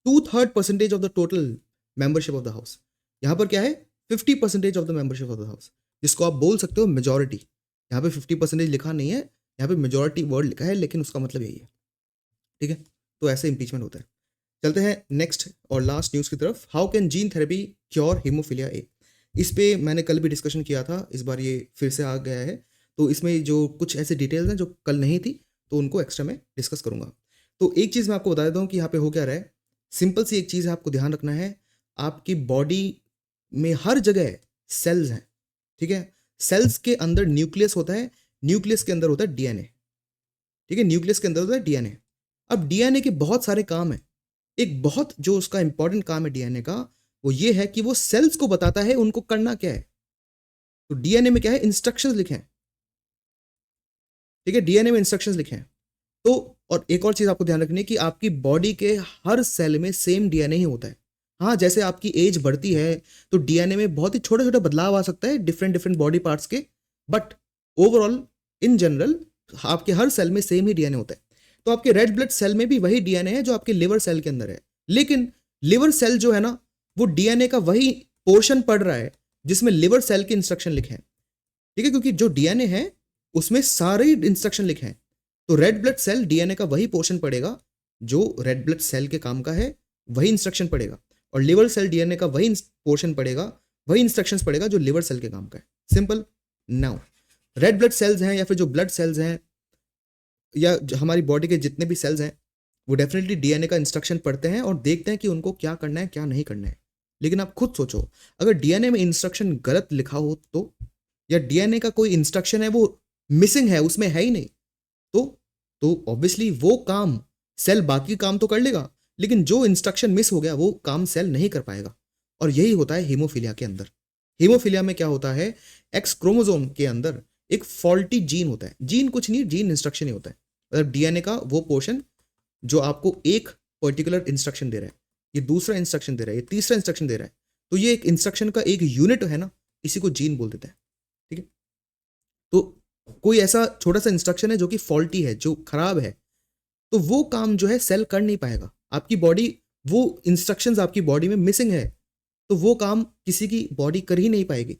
2/3% of the total membership of the house, यहाँ पर क्या है 50% of the membership of the house, जिसको आप बोल सकते हो मेजॉरिटी। यहाँ पे 50% लिखा नहीं है, यहाँ पे मेजॉरिटी वर्ड लिखा है, लेकिन उसका मतलब यही है। ठीक है, तो ऐसे इम्पीचमेंट होता है। चलते हैं नेक्स्ट और लास्ट न्यूज़ की तरफ। How can gene therapy cure haemophilia A. इस पे मैंने कल भी डिस्कशन किया था, इस बार ये फिर से आ गया है, तो इसमें जो कुछ ऐसे डिटेल्स हैं जो कल नहीं थी तो उनको एक्स्ट्रा में डिस्कस करूंगा। तो एक चीज़ मैं आपको बता देता हूँ कि यहाँ पे हो क्या रहा है। सिंपल सी एक चीज़ है, आपको ध्यान रखना है, आपकी बॉडी में हर जगह सेल्स हैं। ठीक है, सेल्स के अंदर न्यूक्लियस होता है, न्यूक्लियस के अंदर होता है डीएनए। ठीक है, न्यूक्लियस के अंदर होता है डीएनए। अब डीएनए के बहुत सारे काम हैं, एक बहुत जो उसका इंपॉर्टेंट काम है डीएनए का, वो ये है कि वो सेल्स को बताता है उनको करना क्या है। तो डीएनए में क्या है, इंस्ट्रक्शंस लिखे हैं। ठीक है, डीएनए में इंस्ट्रक्शंस लिखे हैं। तो और एक और चीज आपको ध्यान रखनी है कि आपकी बॉडी के हर सेल में सेम डीएनए ही होता है। हाँ, जैसे आपकी एज बढ़ती है तो डीएनए में बहुत ही छोटे छोटे बदलाव आ सकता है डिफरेंट बॉडी पार्ट्स के, बट ओवरऑल इन जनरल आपके हर सेल में सेम ही डीएनए होता है। तो आपके रेड ब्लड सेल में भी वही डीएनए है जो आपके लिवर सेल के अंदर है, लेकिन लिवर सेल जो है ना, वो डीएनए का वही पोर्शन पढ़ रहा है जिसमें लिवर सेल के इंस्ट्रक्शन लिखे हैं। ठीक है, क्योंकि जो डीएनए है उसमें सारे इंस्ट्रक्शन लिखे हैं, तो रेड ब्लड सेल डीएनए का वही पोर्शन पढ़ेगा जो रेड ब्लड सेल के काम का है, वही इंस्ट्रक्शन पढ़ेगा, और लिवर सेल डीएनए का वही पोर्शन पढ़ेगा, वही इंस्ट्रक्शंस पढ़ेगा जो लिवर सेल के काम का है। Simple. Now red blood cells हैं या फिर जो ब्लड सेल्स हैं या हमारी बॉडी के जितने भी सेल्स हैं, वो डेफिनेटली डीएनए का इंस्ट्रक्शन पढ़ते हैं और देखते हैं कि उनको क्या करना है, क्या नहीं करना है। लेकिन आप खुद सोचो, अगर डीएनए में इंस्ट्रक्शन गलत लिखा हो तो, या डीएनए का कोई इंस्ट्रक्शन है वो मिसिंग है, उसमें है ही नहीं, तो ऑब्वियसली वो काम सेल बाकी काम तो कर लेगा, लेकिन जो इंस्ट्रक्शन मिस हो गया वो काम सेल नहीं कर पाएगा। और यही होता है हीमोफीलिया के अंदर। हीमोफीलिया में क्या होता है, एक्स क्रोमोसोम के अंदर एक फॉल्टी जीन होता है। जीन कुछ नहीं, जीन इंस्ट्रक्शन ही होता है, मतलब डीएनए का वो पोर्शन जो आपको एक पर्टिकुलर इंस्ट्रक्शन दे रहा है, ये दूसरा इंस्ट्रक्शन दे रहा है, ये तीसरा इंस्ट्रक्शन दे रहा है, तो ये एक इंस्ट्रक्शन का एक यूनिट है ना, इसी को जीन बोल देता है। ठीक है, तो कोई ऐसा छोटा सा इंस्ट्रक्शन है जो कि फॉल्टी है, जो खराब है, तो वो काम जो है सेल कर नहीं पाएगा। आपकी बॉडी, वो इंस्ट्रक्शंस आपकी बॉडी में मिसिंग है, तो वो काम किसी की बॉडी कर ही नहीं पाएगी।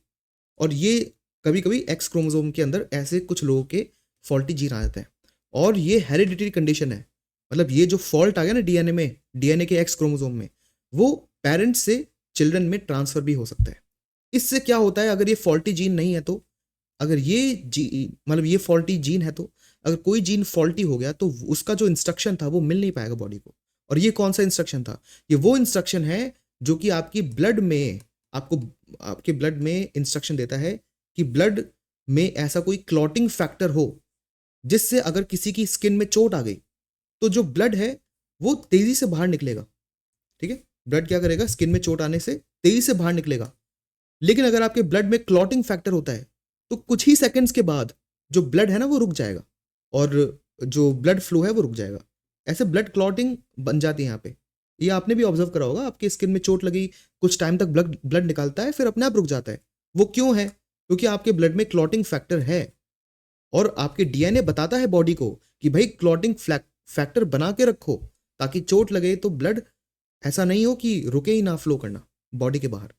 और ये कभी कभी एक्स क्रोमोसोम के अंदर ऐसे कुछ लोगों के फॉल्टी जीन आ जाते हैं, और ये हेरिडिटरी कंडीशन है। मतलब ये जो फॉल्ट आ गया ना डीएनए में, डीएनए के एक्स क्रोमोसोम में, वो पेरेंट्स से चिल्ड्रन में ट्रांसफर भी हो सकता है। इससे क्या होता है, अगर ये फॉल्टी जीन नहीं है तो, अगर ये मतलब ये फॉल्टी जीन है तो, अगर कोई जीन फॉल्टी हो गया तो उसका जो इंस्ट्रक्शन था वो मिल नहीं पाएगा बॉडी को। और ये कौन सा इंस्ट्रक्शन था, ये वो इंस्ट्रक्शन है जो कि आपकी ब्लड में, आपको आपके ब्लड में इंस्ट्रक्शन देता है कि ब्लड में ऐसा कोई क्लॉटिंग फैक्टर हो जिससे अगर किसी की स्किन में चोट आ गई तो जो ब्लड है वो तेजी से बाहर निकलेगा। ठीक है, ब्लड क्या करेगा, स्किन में चोट आने से तेजी से बाहर निकलेगा। लेकिन अगर आपके ब्लड में क्लॉटिंग फैक्टर होता है तो कुछ ही सेकंड्स के बाद जो ब्लड है ना वो रुक जाएगा, और जो ब्लड फ्लो है वो रुक जाएगा। ऐसे ब्लड क्लॉटिंग बन जाती है यहाँ पे। ये आपने भी ऑब्जर्व करा होगा, आपके स्किन में चोट लगी, कुछ टाइम तक ब्लड ब्लड निकालता है, फिर अपने आप रुक जाता है। वो क्यों है, क्योंकि आपके ब्लड में क्लॉटिंग फैक्टर है, और आपके डीएनए बताता है बॉडी को कि भाई क्लॉटिंग फैक्टर बना के रखो, ताकि चोट लगे तो ब्लड ऐसा नहीं हो कि रुके ही ना फ्लो करना बॉडी के बाहर।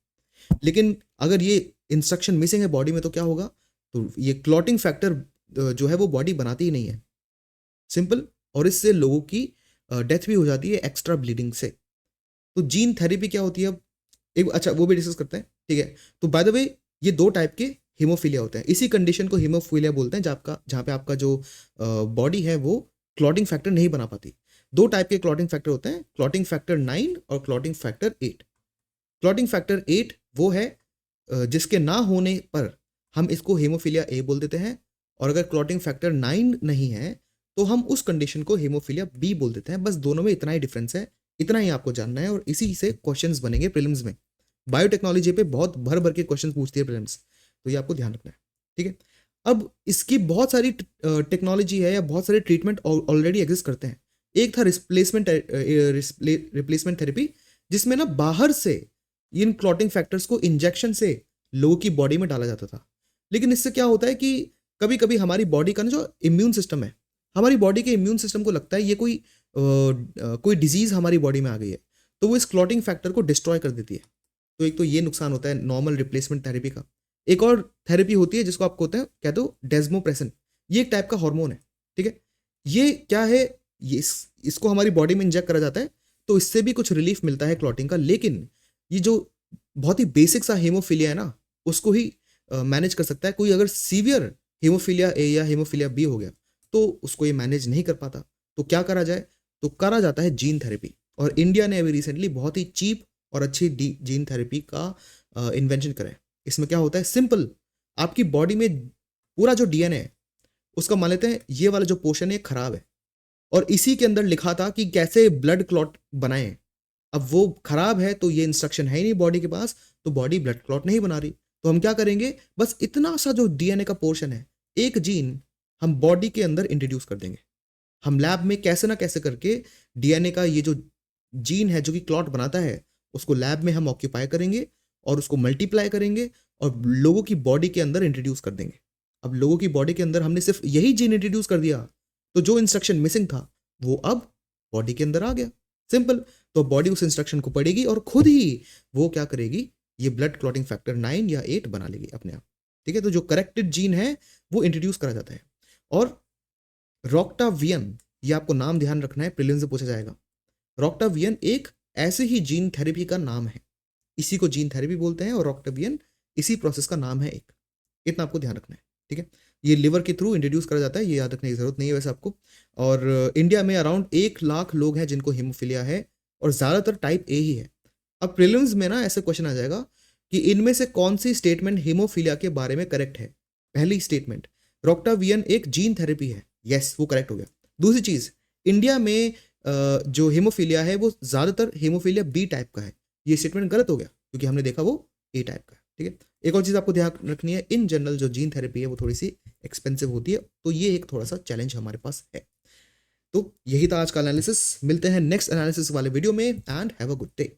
लेकिन अगर ये इंस्ट्रक्शन मिसिंग है बॉडी में तो क्या होगा, तो ये क्लॉटिंग फैक्टर जो है वो बॉडी बनाती ही नहीं है, सिंपल। और इससे लोगों की डेथ भी हो जाती है एक्स्ट्रा ब्लीडिंग से। तो जीन थेरेपी क्या होती है, अब एक अच्छा वो भी डिस्कस करते हैं। ठीक है, तो बाय द वे ये दो टाइप के हीमोफीलिया होते हैं। इसी कंडीशन को हीमोफीलिया बोलते हैं, जहाँ पे आपका जो बॉडी है वो क्लॉटिंग फैक्टर नहीं बना पाती। दो टाइप के क्लॉटिंग फैक्टर होते हैं, क्लॉटिंग फैक्टर 9 और क्लॉटिंग फैक्टर 8। क्लॉटिंग फैक्टर 8 वो है जिसके ना होने पर हम इसको हीमोफीलिया ए बोल देते हैं, और अगर क्लॉटिंग फैक्टर 9 नहीं है तो हम उस कंडीशन को हीमोफीलिया बी बोल देते हैं। बस दोनों में इतना ही डिफरेंस है, इतना ही आपको जानना है, और इसी से क्वेश्चंस बनेंगे प्रीलिम्स में। बायोटेक्नोलॉजी पे बहुत भर भर के क्वेश्चन पूछती है प्रीलिम्स, तो ये आपको ध्यान रखना है। ठीक है, अब इसकी बहुत सारी टेक्नोलॉजी है या बहुत सारे ट्रीटमेंट ऑलरेडी एग्जिस्ट करते हैं। एक था रिप्लेसमेंट थेरेपी, जिसमें ना बाहर से इन क्लॉटिंग फैक्टर्स को इंजेक्शन से लोगों की बॉडी में डाला जाता था। लेकिन इससे क्या होता है कि कभी कभी हमारी बॉडी का ना जो इम्यून सिस्टम है, हमारी बॉडी के इम्यून सिस्टम को लगता है ये कोई डिजीज हमारी बॉडी में आ गई है, तो वो इस क्लॉटिंग फैक्टर को डिस्ट्रॉय कर देती है। तो एक तो ये नुकसान होता है नॉर्मल रिप्लेसमेंट थेरेपी का। एक और थेरेपी होती है जिसको आपको कहते हो डेस्मोप्रेसिन। ये एक टाइप का हार्मोन है। ठीक है, ये क्या है, ये इसको हमारी बॉडी में इंजेक्ट करा जाता है, तो इससे भी कुछ रिलीफ मिलता है क्लॉटिंग का। लेकिन ये जो बहुत ही बेसिक सा हीमोफीलिया है ना, उसको ही मैनेज कर सकता है। कोई अगर सीवियर हीमोफीलिया ए या हीमोफीलिया बी हो गया तो उसको ये मैनेज नहीं कर पाता। तो क्या करा जाए, तो करा जाता है जीन थेरेपी। और इंडिया ने अभी रिसेंटली बहुत ही चीप और अच्छी जीन थेरेपी का इन्वेंशन करा है। इसमें क्या होता है, सिंपल, आपकी बॉडी में पूरा जो डीएनए है उसका मान लेते हैं ये वाला जो पोर्शन है खराब है, और इसी के अंदर लिखा था कि कैसे ब्लड क्लॉट बनाएं। अब वो खराब है तो ये इंस्ट्रक्शन है ही नहीं बॉडी के पास, तो बॉडी ब्लड क्लॉट नहीं बना रही। तो हम क्या करेंगे, बस इतना सा जो डीएनए का पोर्शन है, एक जीन हम बॉडी के अंदर इंट्रोड्यूस कर देंगे। हम लैब में कैसे ना कैसे करके डीएनए का ये जो जीन है जो कि क्लॉट बनाता है, उसको लैब में हम ऑक्यूपाई करेंगे और उसको मल्टीप्लाई करेंगे और लोगों की बॉडी के अंदर इंट्रोड्यूस कर देंगे। अब लोगों की बॉडी के अंदर हमने सिर्फ यही जीन इंट्रोड्यूस कर दिया, तो जो इंस्ट्रक्शन मिसिंग था वो अब बॉडी के अंदर आ गया, सिंपल। तो बॉडी उस इंस्ट्रक्शन को पढ़ेगी और खुद ही वो क्या करेगी, ये ब्लड क्लॉटिंग फैक्टर 9 या 8 बना लेगी अपने आप। ठीक है, तो जो करेक्टेड जीन है वो इंट्रोड्यूस करा जाता है। और रॉक्टावियन, ये आपको नाम ध्यान रखना है, प्रीलिम्स से पूछा जाएगा। रॉक्टावियन एक ऐसे ही जीन थेरेपी का नाम है, इसी को जीन थेरेपी बोलते हैं, और रॉक्टावियन इसी प्रोसेस का नाम है एक, इतना आपको ध्यान रखना है। ठीक है। ये लिवर के थ्रू इंट्रोड्यूस करा जाता है, ये याद रखने की ज़रूरत नहीं है वैसे आपको। और इंडिया में अराउंड 1 लाख लोग हैं जिनको हीमोफीलिया है और ज़्यादातर टाइप ए ही है। अब प्रीलिम्स में ना ऐसे क्वेश्चन आ जाएगा कि इनमें से कौन-सी स्टेटमेंट हीमोफीलिया के बारे में करेक्ट है? पहली स्टेटमेंट, रोक्टावियन एक जीन थेरेपी है। येस, वो करेक्ट हो गया। दूसरी चीज़, इंडिया में जो हीमोफीलिया है वो ज़्यादातर हीमोफीलिया बी टाइप का है। ये स्टेटमेंट गलत हो गया क्योंकि हमने देखा वो ए टाइप का है, ठीक है। एक और चीज़ आपको ध्यान रखनी है, इन जनरल जो जीन थेरेपी है वो थोड़ी-सी एक्सपेंसिव होती है, तो ये एक थोड़ा-सा चैलेंज हमारे पास है। तो यही था आज का एनालिसिस। मिलते हैं नेक्स्ट एनालिसिस वाले वीडियो में and have a good day.